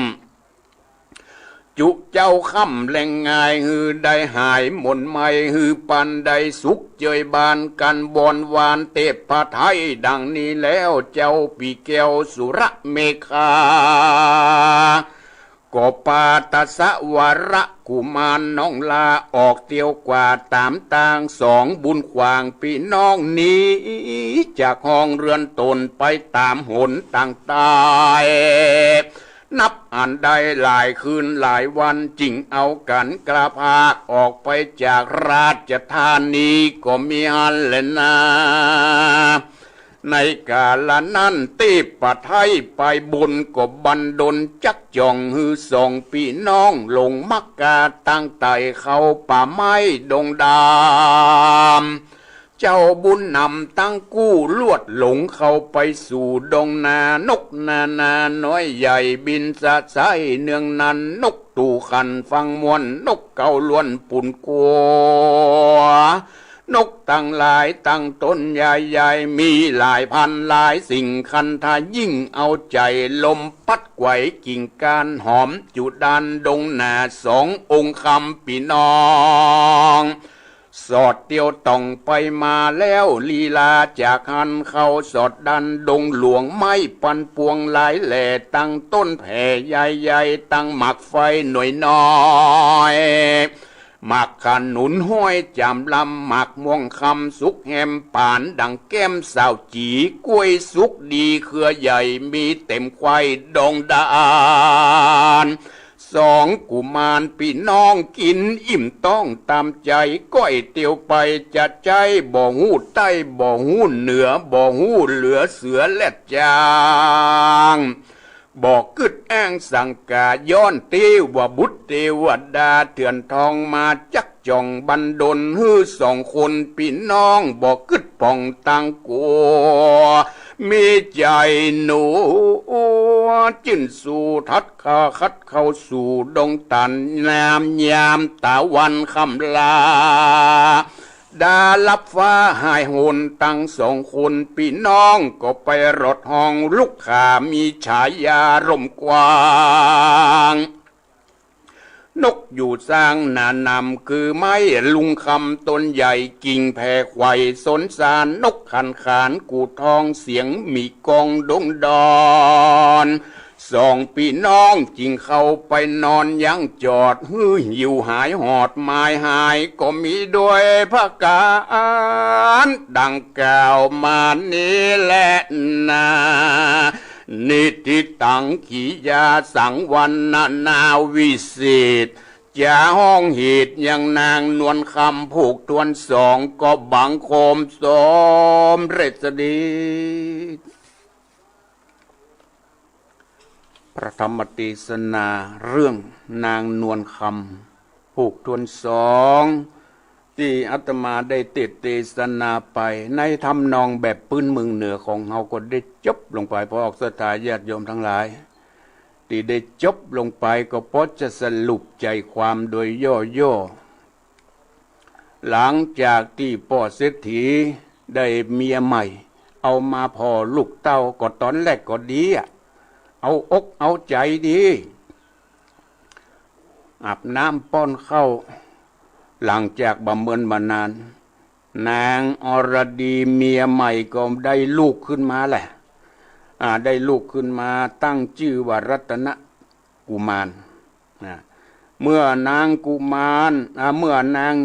จุเจ้าค่ำแหล่งง่ายฮือได้หายหม่นไม่ฮือปันได้สุขเจยบานกันบอนวานเทพไทยดังนี้แล้วเจ้าปีแก้วสุระเมฆา ก็ปาตสะวระกุมารน้องลาออกเตียวกว่าตามต่างสองบุญขวางพี่น้องนี้จากห้องเรือนตนไปตามหนต่างตายนับอันใดหลายคืนหลายวันจิงเอากันกระพากออกไปจากราชธานีก็มีฮันเลนาในกาลนั้นตีปะไทยไปบุญก็บันดลจักจ่องฮือส่องพี่น้องลงมักกาตั้งไต่เขาป่าไม้ดงดามเจ้าบุญนำตั้งกู้ลวดหลงเข้าไปสู่ดงนานกนาน้อยใหญ่บินสะใสเนืองนั้นนกตู่ขันฟังมวนนกเก่าล้วนปุ่นกัวนกตั้งหลายตั้งต้นใหญ่ๆมีหลายพันหลายสิ่งคันทายิ่งเอาใจลมพัดไหวกิ่งการหอมจุดันดงนาสององค์คำพี่น้องสอดเตียวต้องไปมาแล้วลีลาจากหันเข้าสอดดันดงหลวงไม้ปันปวงหลายแหล่ตั้งต้นแผ่ใหญ่ๆตั้งหมักไฟหน่วยน้อยหมักขนุนห้อยจำลำหมักม่วงคำสุกแฮมป่านดังแก้มสาวจีกล้วยสุกดีเครือใหญ่มีเต็มควายดองดานสองกุมารพี่น้องกินอิ่มต้องตามใจก้อยเตียวไปจะใจบ่หูใต้บ่หูเหนือบ่หูเหลือเสือแลดจางบอกกึดแองสังกาย้อนเทวบุตรเทวดาเถื่อนทองมาจักจ่องบันดลฮือสองคนพี่น้องบอกกึดป่องตังกัวมีใจหนูจิ้นสู่ทัดขาคัดเข้าสู่ดงตันนามยามตะวันคำลาดาลับฟ้าหายโหนตั้งสองคนพี่น้องก็ไปรถห้องลูกขามีฉายาร่มกว้างนกอยู่สร้างนานำคือไม้ลุงคำต้นใหญ่กิ่งแผ่ไขว่สนสารนกขันขานกูทองเสียงมีกองดงดอนสองพี่น้องจิงเข้าไปนอนยังจอดฮือหิวหายหอดไม้หายก็มีด้วยพระการดังกล่าวมานี้แหละนานิติตังขียาสังวันนาวิสิตจะห้องเหตุยังนางนวลคำผูกทวนสองก็บังโคมสมเรศดีพระธรรมเทศนาเรื่องนางนวลคำผูกทวนสองที่อาตมาได้เทศนาไปในทำนองแบบพื้นเมืองเหนือของเราก็ได้จบลงไปพอออกสถาญาติโยมทั้งหลายที่ได้จบลงไปก็เพราะจะสรุปใจความโดยย่อๆหลังจากที่พ่อเศรษฐีได้เมียใหม่เอามาพอลูกเต้าก็ตอนแรกก็ดีเอาอกเอาใจดีอาบน้ำป้อนเข้าหลังจากบำเพ็ญมานานนางอรดีเมียใหม่ก็ได้ลูกขึ้นมาแหละได้ลูกขึ้นมาตั้งชื่อว่ารัตนกุมารเมื่อนางกุมารเมื่อนาง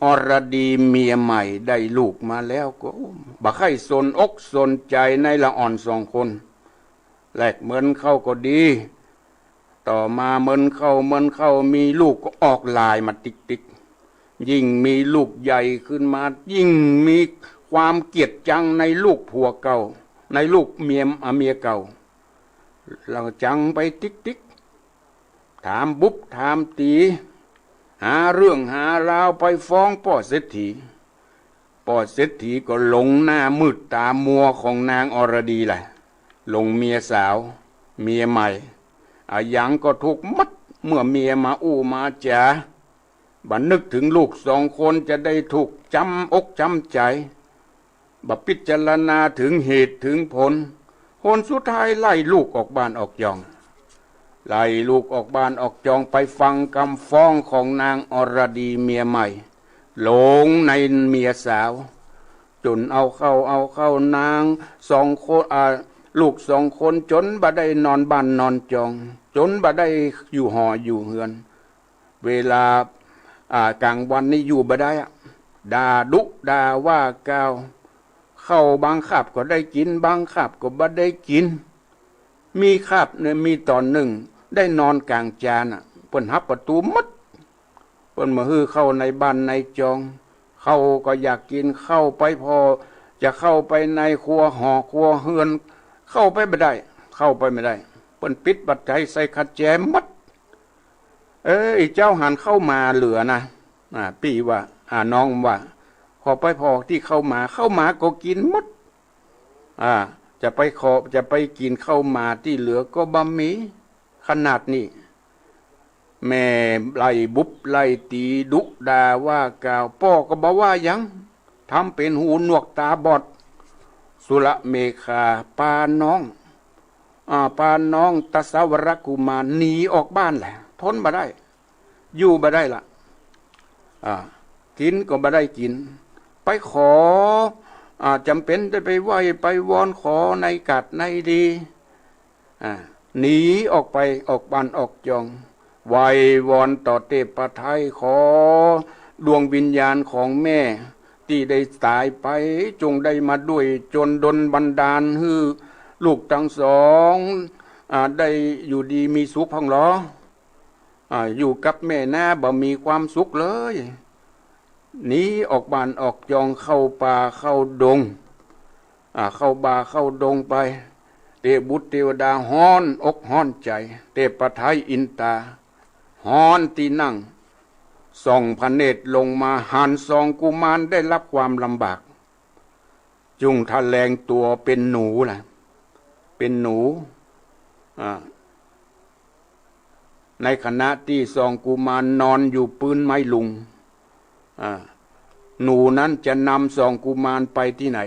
อรดีเมียใหม่ได้ลูกมาแล้วก็บักให้สนอกสนใจในละอ่อนสองคนแลกเหมือนเข้าก็ดีต่อมาเหมือนเข้ามีลูกก็ออกลายมาติ๊กยิ่งมีลูกใหญ่ขึ้นมายิ่งมีความเกลียดจังในลูกผัวเก่าในลูกเมียเก่าเราจังไปติ๊กถามบุบถามตีหาเรื่องหาราวไปฟ้องพ่อเศรษฐีก็หลงหน้ามืดตามัวของนางอรดีแหละหลงเมียสาวเมียใหม่ยังก็ถูกมัดเมื่อเมียมาอู้มาจ๋าบัดนึกถึงลูกสองคนจะได้ถูกจำอกจำใจบัดพิจารณาถึงเหตุถึงผลสุดท้ายไล่ลูกออกบ้านออกจองไล่ลูกออกบ้านออกจองไปฟังคำฟ้องของนางอรดีเมียใหม่หลงในเมียสาวจนเอาเข้านางสองคนลูกสองคนจนบ่ได้นอนบ้านนอนจอง จนบ่ได้อยู่หออยู่เฮือน เวลากลางวันนี่อยู่บ่ได้อะด่าดุด่าว่ากล่าวเข้าบางคาบก็ได้กินบางคาบก็บ่ได้กิน มีคาบเนี่ยมีตอนหนึ่งได้นอนกลางจานอ่ะเปิ้นหับประตูมัดเปิ้นมาฮือเข้าในบ้านในจอง เข้าก็อยากกินเข้าไปพอจะเข้าไปในครัวหอครัวเฮือน เข้าไปไม่ได้ เข้าไปไม่ได้เปิ้นปิดบัดใจใส่ขัดแจมัดเจ้าหันเข้ามาเหลือนะพี่ว่าน้องว่าขอไปพอที่เข้ามาก็กินหมดจะไปกินเข้ามาที่เหลือก็บะหมี่ขนาดนี้แม่ไล่บุบไล่ตีดุด่าว่ากล่าวพ่อก็บอกว่ายังทำเป็นหูหนวกตาบอดสุรเมฆาปาน้องตสาวรกุมารหนีออกบ้านแหละทนมาได้อยู่มาได้ละกินก็มาได้กินไปขอจำเป็นได้ไปไหว้ไปวอนขอในกัดในดีหนีออกไปออกบ้านออกจองไหว้วอนต่อเทพไทยขอดวงวิญญาณของแม่ที่ได้ตายไปจงได้มาด้วยจนดลบันดาลให้ลูกทั้งสองได้อยู่ดีมีสุขพังหรออยู่กับแม่หน้าบ่มีความสุขเลยหนีออกบ้านออกจองเข้าป่าเข้าดงเข้าป่าเข้าดงไปเทพบุตรเทวดาฮ้อนอกฮ้อนใจเทพไทยอินตาฮ้อนที่นั่งส่องพระเนตรลงมาหันซองกุมารได้รับความลำบากจุงทะแลงตัวเป็นหนูล่ะเป็นหนูในขณะที่ซองกุมารนอนอยู่ปืนไม้ลุงหนูนั้นจะนำซองกุมารไปที่ไหน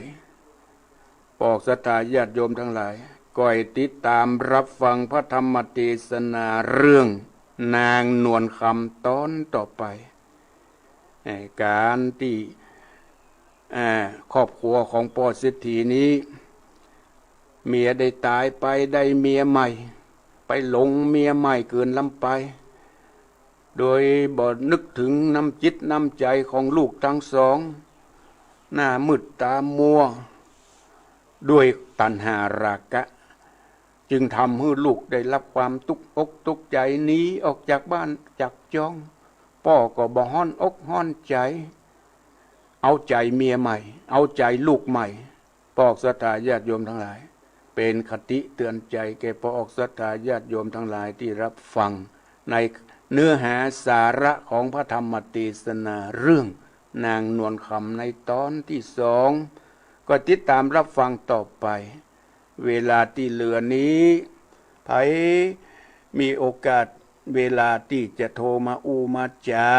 ปอกศรัทธาญาติโยมทั้งหลายก่อยติดตามรับฟังพระธรรมเทศนาเรื่องนางนวลคำตอนต่อไปการที่ครอบครัวของพ่อเศรษฐีนี้เมียได้ตายไปได้เมียใหม่ไปหลงเมียใหม่เกินลำไปโดยบ่นึกถึงน้ำจิตน้ำใจของลูกทั้งสองหน้ามืดตามัวด้วยตัณหาราคะจึงทำให้ลูกได้รับความทุกข์อกทุกข์ใจหนีออกจากบ้านจากจองพ่อก็บ่ฮ้อนอกฮ้อนใจเอาใจเมียใหม่เอาใจลูกใหม่ปอกศรัทธาญาติโยมทั้งหลายเป็นคติเตือนใจแก่ปอกศรัทธาญาติโยมทั้งหลายที่รับฟังในเนื้อหาสาระของพระธรรมเทศนาเรื่องนางนวลคำในตอนที่สองก็ติดตามรับฟังต่อไปเวลาที่เหลือนี้ไผมีโอกาสเวลาที่จะโทรมามาจา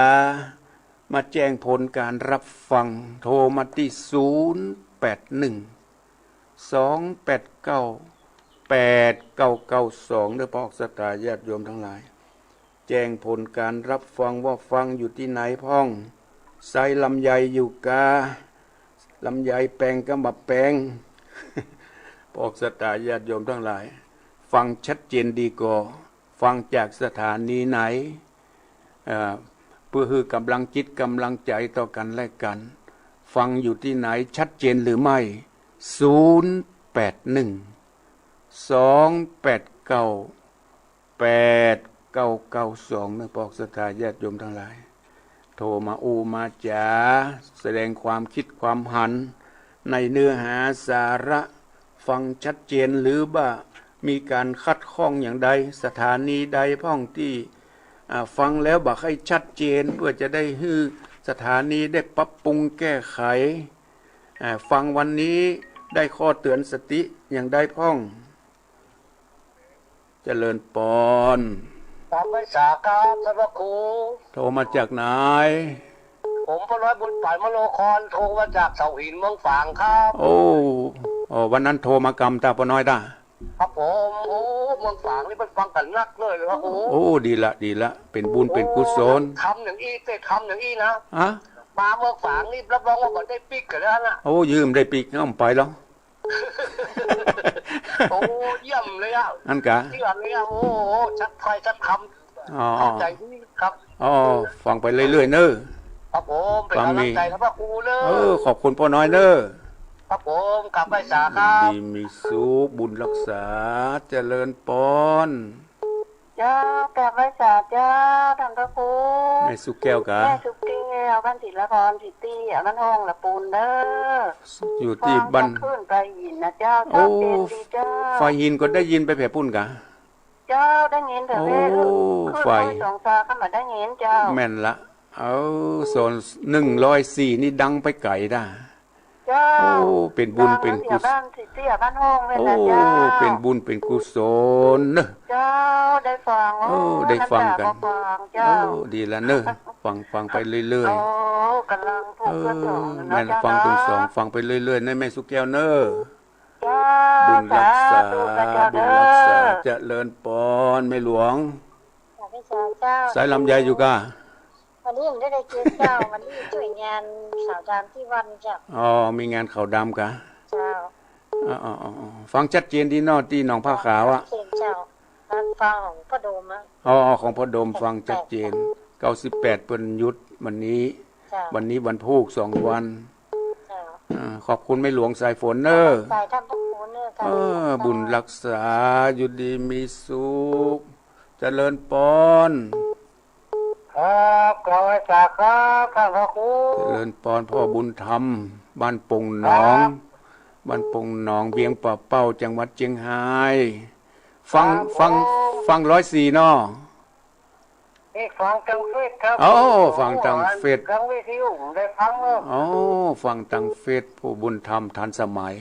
มาแจ้งผลการรับฟังโทรมาที่0812898992เด้อพ่อศรัทธาญาติโยมทั้งหลายแจ้งผลการรับฟังว่าฟังอยู่ที่ไหนพ้องไซลำไยอยู่กาลำไยแปลงก็มาแปลงพ่อศรัทธาญาติโยมทั้งหลายฟังชัดเจนดีกว่าฟังจากสถานีไหนเพื่อคือกำลังจิตกำลังใจต่อกันและกันฟังอยู่ที่ไหนชัดเจนหรือไม่0812898992นะปอกศรัทธาญาติโยมทั้งหลายโทรมามาจาแสดงความคิดความหันในเนื้อหาสาระฟังชัดเจนหรือว่ามีการคัดข้องอย่างใดสถานีใดพ้องที่ฟังแล้วบอกให้ชัดเจนเพื่อจะได้ให้สถานีได้ปรับปรุงแก้ไขฟังวันนี้ได้ข้อเตือนสติอย่างใดพ้องเจริญปอนตามไม่สาครับท่านพระครูโทรมาจากไหนผมพระน้อยบุญป่ายมโนครโทรมาจากเสาหินเมืองฝางครับโอ้วันนั้นโทรมากำตาปน้อยได้ครับผมเมืองฝางนี่มันฟังกันนักเลยครับดีละเป็นบุญเป็นกุศลทำอย่างอี้แต่ทำอย่างอี้นะมาเมืองฝางนี่รับรองว่าก่อนได้ปิกกันแล้วนะยืมได้ปิกเอาไปแล้ว โอ้เยี่ยมเลยอ่ะ อันกะ เยี่ยมเลยอ่ะโอ้โหชัดถ้อยชัดค อ๋อ ำเข้าใจดีครับ อ๋อฟังไปเรื่อยๆเนอะ ครับผมเป็นกำลังใจครับพ่อครูเล ขอบคุณพ่อน้อยเนอะ ครับผมกลับไปสาครับ ดีมีสุขบุญรักษาเจริญปอน เจ้ากลับไว้สาเจ้าทำพระครู แม่สุขแก้วกะ แม่สุกี้เอาบ้านศิลปรสิตี้เอาบ้านห้องละปูนเด้อ อยู่ที่บ้าน ฟังจะขึ้นไปยินนะเจ้าเจ้าเจนดีเจ้า ไฟหินก็ได้ยินไปแผ่ปุ่นกะ เจ้าได้เงินเถอะแม่ โอ้ ขึ้น ไฟ ไปสองซาเข้ามาได้เงินเจ้า แม่นละเอาโซน104นี่ดังไปไกลได้ เจ้า โอ้เป็นบุญเป็นกุศล บ้านสิตี้เอาบ้านห้องเลย โอ้ นะเจ้า เป็นบุญเป็นกุศลเนอะ เจ้าได้ฟัง โอ้ได้ฟังกัน ำตาฟัง โอ้ เจ้า ดีละเนอะฟังไปเรื่อย โอ้กำลังพู ๆ ดเพื่อสอง แม่น เจ้า ฟัง เนาะ คุณสองฟังไปเรื่อยๆนะแม่สุขแก้วเนอะ เจ้า บุญรักษา ธุนะเจ้า บุ เด้ ญรักษา อ เจริญปอนแม่หลวง อยากให้สาวเจ้า สายลำไยอยู่กะ วันนี้ผมได้เจอเจ้า วันนี้ช่วยงานสาวดามที่วันเจ้า อ๋อมีงานขาวดำกะ เจ้า อ๋อฟังชัดเจนดีเนอที่หนองผ้าขาวอ่ะ เสียงเจ้าร้านฟังของพ่อโดมอะ อ๋อของพ่อโดมฟังชัดเจน98เป็นยุทธวันนี้ เจ้า วันนี้วันพุธ2 วัน เจ้า ขอบคุณแม่หลวงสายฝนเนอะ สายท่านพระครูเนอร์ค่ะ บุญรักษาอยู่ดีมีสุขเจริญปอน ครับกลับไปสาครับท่านพระครู เจริญปอนพ่อบุญธรรมบ้านปงหนอง บ้านปงหนองเวียงป่าเป้าจังหวัดเชียงรายฟัง104เนาะ นี่ฟังจังเฟสครับ โอ้ฟังจังเฟส จังวิทยุผมได้ฟังแล้ว อ๋อฟังตังเฟซผู้บุญธรรมทันสมัย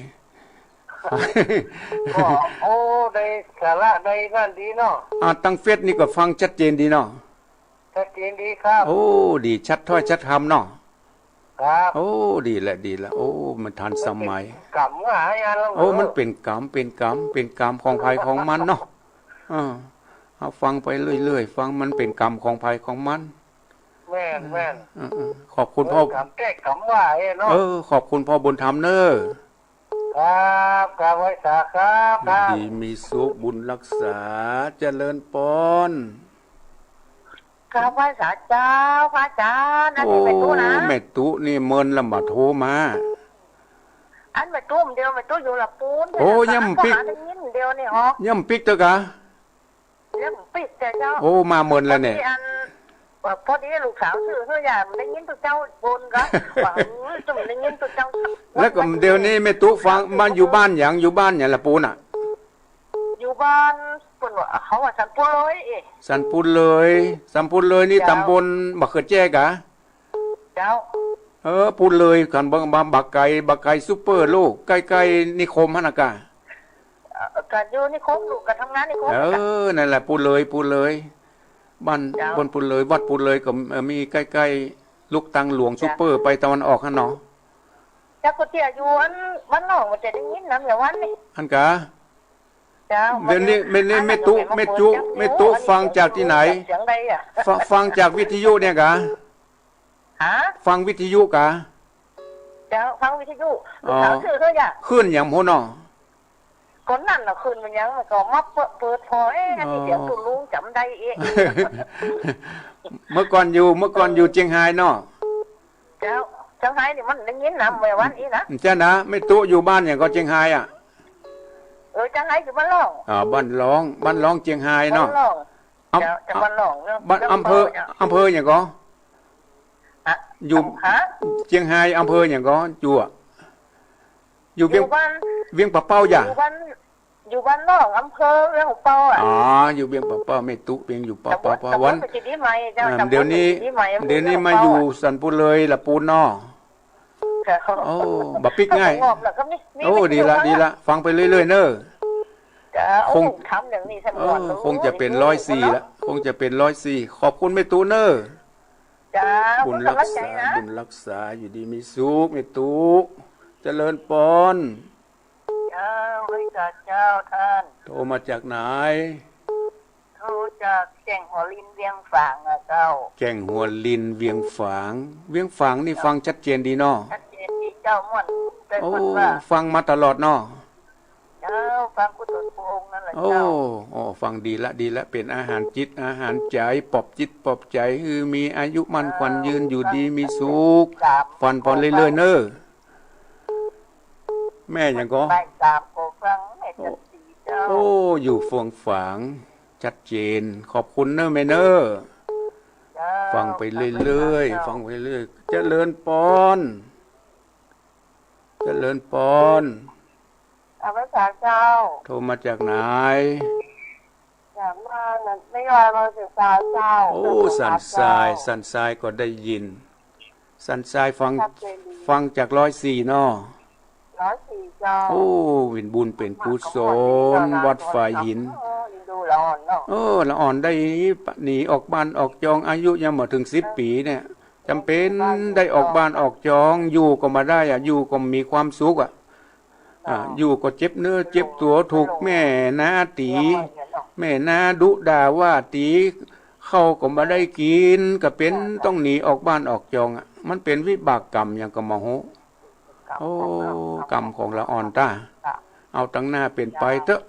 ก็โอ้ได้สาระได้นั่นดีเนาะ ตังเฟซนี่ก็ฟังชัดเจนดีเนาะ ชัดเจนดีครับ โอ้ดีชัดถ้อยชัดคำเนาะ ครับ โอ้ดีแหละโอ้มันทันสมัย กำว่าหายานแล้ว โอ้มันเป็นกรรมของภัยของมันเนาะเอาฟังไปเรื่อยๆฟังมันเป็นกรรมของภัยของมัน แม่นแม่น ขอบคุณพ่อก ำแก้กำว่าเนาะ ขอบคุณพ่อบุญธรรมเนอะ ครับกลับไว้สาครับครับ ดีมีสุขบุญรักษาเจริญปอน กราบไหว้สาเจ้าพระอาจารย์อัน โอ้ นี้ไม่ตู้นะ แม่ตุนี่เมินลำบากโทรมา อันไม่ตู้เดียวไม่ตู้อยู่ละปูน โอ้ย่ำปิ๊ก ก็หาได้ยินเดียวนี่ฮะ ย่ำปิกเตอกะ ย่ำปิกแต่เจ้า โอ้มาเมินแล้วเนี่ย พอดีลูกสาวชื่อเฮืออย่างได้ยินตัวเจ้าบนก็หวังจุ่มได้ยินตัวเจ้า แล้วก็เดี๋ยวนี้แม่ตุฟังมาอยู่บ้านอย่างละปูนอ่ะ อยู่บ้านปุ่นว่าเขาว่าสันปุร้อยเอง สันปุนเลยนี่ตำบลบักเขือแจ้กะ เจ้า พูดเลยกันบักไก่ซุปเปอร์โลกใกล้ๆนิคมฮะนะกะ กันอยู่นี่คบลูกกันทำงานนี่คบ นั่นแหละพูดเลยบ้าน เจ้า บนพูดเลยวัดพูดเลยก็มีใกล้ๆลูกตังหลวงซุปเปอร์ไปตะวันออกฮะเนาะ เจ้าก็เที่ยวอยู่อันบ้านนอกมันจะได้ยินน้ำอย่างวันนี่ อันกะ เจ้า เดี๋ยวนี้แม่ตุฟังจากที่ไหน เสียงใดอ่ะ ฟังจากวิทยุเนี่ยกะ ฮะ ฟังวิทยุกะ เจ้าฟังวิทยุลูกสาวชื่อเฮืออย่าง ขึ้นอย่างโมเนาะ คนนั่นน่ะคืนมันยังก็มาเปิดพออันนี้เสียงตุลุงจำได้เอง เมื่อก่อนอยู่เชียงรายเนาะ เจ้าจังไห้นี่มันได้ยินน้ำเมื่อวันนี้นะ เจ้านะไม่ตุอยู่บ้านอย่างก็เชียงรายอ่ะ จังไห้อยู่บ้านล่อง บ้านร้องเชียงราย บ้า เนาะ นล่องเจ้าจะบ้านล่อง บ้านอำเภออย่างก็อยู่ ฮะ เชียงรายอำเภออย่างก็อยู่อ่ะอยู่ บ้าน เวียงปะเป้าอย่า อยู่บ้านล่องอำเภอเรื่องของเป้าอ่ะ อยู่เวียงปะเป้าไม่ตุเวียงอยู่ปะ แต่ เป้าวัน จะดีไหมเจ้า เดี๋ยวนี้มาอยู่สันปุเลยละปูนเนาะโอ้บะปิกง่ายโอ้ดีละฟังไปเรื่อยๆเนอะ คงทำอย่างนี้สมวน คงจะเป็น104ละคงจะเป็น104ขอบคุณแม่ตูเนอะ จ้า บุญรักษาอยู่ดีมีสุขแม่ตูเจริญปอน เจ้าบริษัทเจ้าท่าน โทรมาจากไหน โทรจากแก่งหัวลินเวียงฝางอะเจ้า แก่งหัวลินเวียงฝางนี่ฟังชัดเจนดีเนาะ ชัดเจนที่เจ้าม่วนเป็น โอ้ คนว่า ฟังมาตลอดเนาะ ฟังกุศลพระองค์นั่นแหละ โอ้ เจ้า โอ้ฟังดีละดีละเป็นอาหารจิตอาหารใจปลอบจิตปลอบใจคือมีอายุมั่นขวัญยืนอยู่ดีมีสุขฟันพรเรื่อยๆเนอะแม่ยังก็ ไปตามโกฟังแม่จันสีเจ้า โอ้อยู่เฟืองฝางชัดเจนขอบคุณเนอะแม่เนอะ เจ้า ฟังไปเรื่อยๆฟังไปเรื่อยเจริญปอนเจริญปอน เอาภาษาเจ้า โทรมาจากไหน อยากมานั่นไม่ยอมมาศึกษาเจ้า โอ้สันทรายสันทรายก็ได้ยิน สันทรายฟังจาก104นอ 104เจ้า โอ้วินบุญเป็นกุศลวัดฝ่ายหิน ดูละอ่อนเนาะ ละอ่อนได้หนีออกบ้านออกจองอายุยังไม่ถึง10 ปีเนี่ยจำเป็นได้ออกบ้านออกจองอยู่ก็มาได้อะอยู่ก็มีความสุขอยู่ก็เจ็บเนื้อเจ็บตัวถูกแม่นาตีแม่นาดุด่าว่าตีเข้าก็มาได้กินก็เป็นต้องหนีออกบ้านออกจองมันเป็นวิบากกรรมอย่างกมโหโอ้กรรมของละอ่อนตาเอาตั้งหน้าเป็นไปเถอะ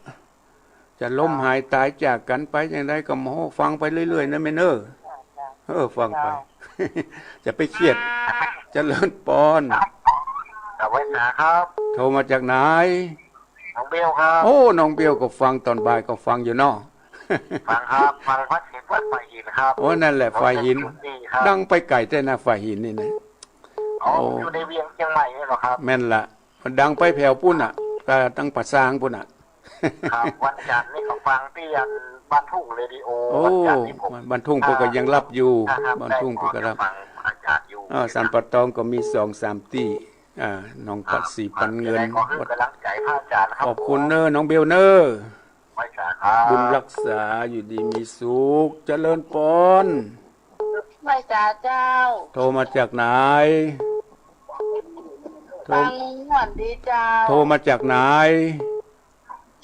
จะล้มหายตายจากกันไปอย่างไรก็โมโหฟังไปเรื่อยๆนะแม่เนอฟังไป จะไปเครียดเจริญปอน แต่ไว้นะครับ โทรมาจากไหน น้องเบลครับ โอ้น้องเบียวก็ฟังตอนบ่ายก็ฟังอยู่เนาะ ฟังครับฟังวัดหินวัดไฟหินครับ โอ้นั่นแหละฝ่ายหิน ครับ ดังไปไก่แต่นะฝ่ายหินนี่นะ อ๋ออยู่ในเวียงเชียงใหม่นี่เหรอครับ แม่นละมันดังไปแผ่วปุ่นแต่ตั้งปัดสร้างปุ่นครับวันจันทร์นี่เขาฟังที่ยันบ้านทุ่งเรดิโอ โอ้ วันจันทร์นี่ผม บ้านทุ่งเพิ่นก็ยังรับอยู่ นะครับ บ้านทุ่งเพิ่นก็รับ ได้ฟังอาจารย์อยู่ สันปะตองก็มี2-3ตีน้องปัดสีปันเงิน ขอให้กำลังใจพระอาจารย์นะครั ขอบคุณเนอน้องเบลเนอ ไว้สาครับ บุญรักษาอยู่ดีมีสุขเจริญปอน ไม่จ่าเจ้า โทรมาจากไหนโทร ฟังหวนดีเจ้า โทรมาจากไหน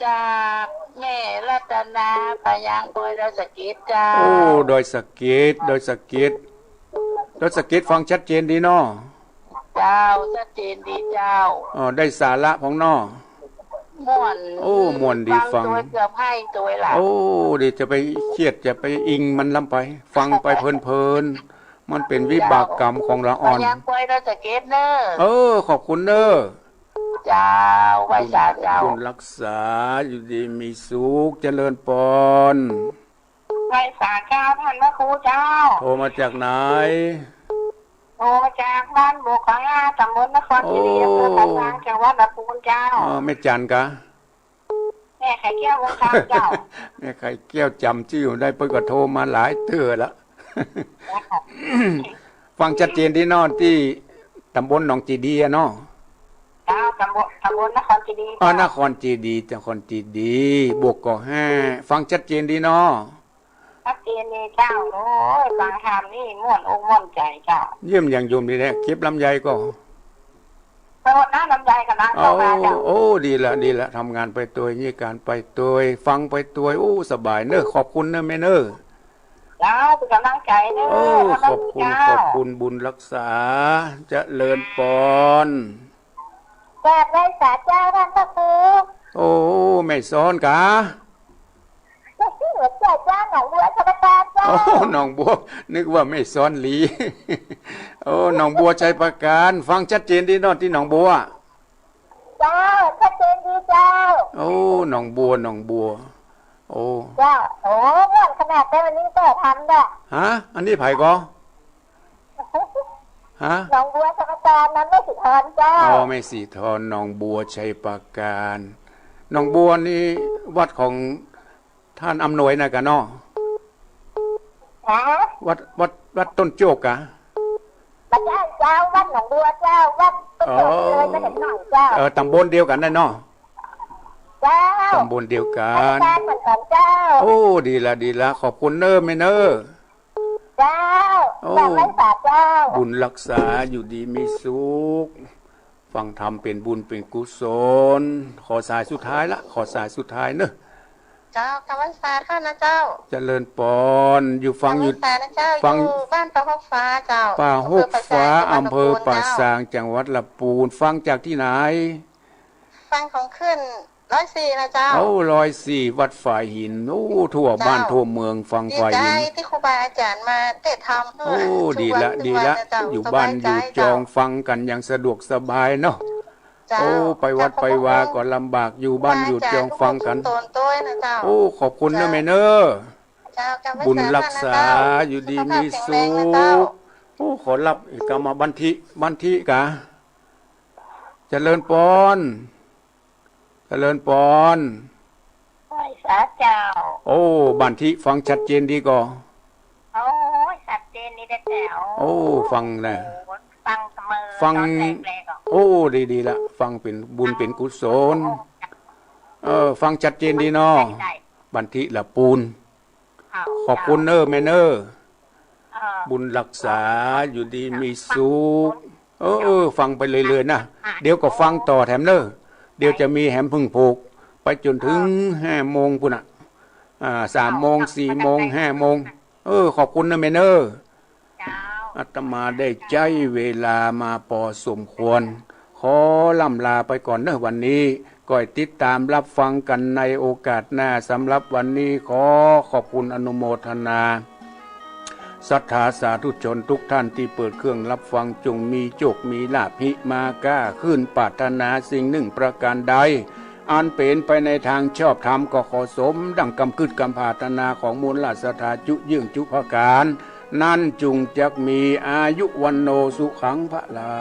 จากแม่รัตนาปะยังโดยราชกิจเจ้า โอ้โดยสะเก็ดโดยสะเก็ดโดยสะเก็ดฟังชัดเจนดีเนาะ เจ้าชัดเจนดีเจ้า ได้สาระของเนาะ ม่วน โอ้ม่วนดีฟัง ตัวเกือบให้ตัวหลัก โอ้เดี๋ยวจะไปเครียดจะไปอิงมันลำไป ฟังไปเพลินๆมันเป็นวิบากกรรมของละอ่อน ปะยังโดยราชกิจเนอ ขอบคุณเนอ เจ้าไว้สาเจ้า บุญรักษาอยู่ดีมีสุขเจริญปอน ไว้สาเจ้าท่านพระครูเจ้า โทรมาจากไหน โทรมาจากบ้านบุกของอาตำบลนครศรีอำเภอปากทางจังหวัดลำพูนเจ้า แม่จันกะ แม่ไข่แก้ววงคำเจ้า แม่ไข่แก้วจำชื่อได้เพิ่นก็โทรมาหลายเทื่อแล้ว ฟังชัดเจนที่นอนที่ตำบลหนองจีดีอะเนาะ เจ้าตำบลนครศรี นครจีดีนครจีดีบวกก็5ฟังชัดเจนดีเนาะ ชัดเจนเลยเจ้าโอ้ยฟังธรรมนี่ม่วนอกม่วนใจเจ้า เยี่ยมอย่างโยมดีแท้เก็บลำไยก็ ไปหมดน้ำลำใจกับน้ำเข้ามาเจ้า โอ้ดีละทำงานไปตัวนี่การไปตัวฟังไปตัวโอ้สบายเนอะขอบคุณเนอะแม่เนอะ เจ้าเป็นกำลังใจเด้อ ขอบคุณบุญรักษาเจริญปอน จากไว้สาเจ้าท่านพระครู โอ้ไม่ซ้อนกะ จะชื่อหัวใจเจ้าหนองบัวชลการเจ้า โอ้น้องบัวนึกว่าไม่ซ้อนหลี โอ้น้องบัวชัยประการฟังชัดเจนดีเนอะที่น้องบัว เจ้าชัดเจนดีเจ้า โอ้น้องบัวโอ้ เจ้าโอ้ม่วนขนาดแต่วันนี้ก็ทำได้ ฮะอันนี้ไผก็ฮะ หนองบัวชลการนั้นไม่สิทอนเจ้า ไม่สีทอนน้องบัวชัยประการน้องบัวนี่วัดของท่านอำนวยนะกะเนาะ ฮะ วัดต้นโจกกะ มาเจ้าเจ้าวัดหนองบัวเจ้าวัดต้นโจกเลยไม่เห็นหน่อยเจ้า ตำบลเดียวกันได้เนาะ เจ้า ตำบลเดียวกั อาจ น ารย์เหมือนกันเจ้า โอ้ดีละขอบคุณเนอร์ไม่เนอร์ เจ้าจากไว้สาเจ้า บุญรักษาอยู่ดีมีสุขฟังธรรมเป็นบุญเป็นกุศลขอสายสุดท้ายละขอสายสุดท้ายเนอะ เจ้ากำลังสาท่านนะเจ้า เจริญปอนอยู่ฟังอยู่ สานะเจ้า ฟัง อยู่บ้านปะฮกฟ้าเจ้า ป่าหกฟ้าอำเภอป่าซางจังหวัดลำพูนฟังจากที่ไหน ฟังของขึ้น 104นะเจ้า โอ้104วัดฝ่ายหินโอ้ทั่วบ้านทั่วเมืองฟัง ดี ฝ่าย ใจ หิน ที่ครูบาอาจารย์มาเตะทำ โอ้ดีละดีละอยู่บ้านอยู่จองฟังกันอย่างสะดวกสบายเนาะโอ้ไปวัดไปวาก็ลำบากอยู่บ้านอยู่จองฟังกันโอ้ขอบคุณนะแม่เนอบุญรักษาอยู่ดีมีสุขโอ้ขอรับอีกกรรมบันทิกะเจริญปอนเจริญปอน ไหว้สาเจ้า โอ้บันทิฟังชัดเจนดีก่อ โอ้ยชัดเจนนี่แจ๋ว โอ้ฟังนะ ฟังเสมอ ฟัง ตอนแรกๆอ่ะ โอ้ดีละฟังเป็นบุญเป็นกุศลฟังชัดเจนดีเนาะบันทิละปูนขอบคุณเนอแม่เนอบุญรักษาอยู่ดีมีสุขฟังไปเลยๆนะเดี๋ยวก็ฟังต่อแถมเนอเดี๋ยวจะมีแหมพึ่งผูกไปจนถึง5 โมงพุ่นอ่ะ3 โมง 4 โมง 5 โมงขอบคุณนะแม่เนออาตมาได้ใจเวลามาพอสมควรขอล่ำลาไปก่อนเนอะวันนี้ก่อยติดตามรับฟังกันในโอกาสหน้าสำหรับวันนี้ขอขอบคุณอนุโมทนาศรัทธาสาธุชนทุกท่านที่เปิดเครื่องรับฟังจงมีโชคมีลาภหิมาก้าขึ้นปรารถนาสิ่งหนึ่งประการใดอันเป็นไปในทางชอบธรรมก็ขอสมดังกำคืดกำปรารถนาของมูลราชธาจุยื่งจุภการนั่นจุงจักมีอายุวันโนสุขังพระลา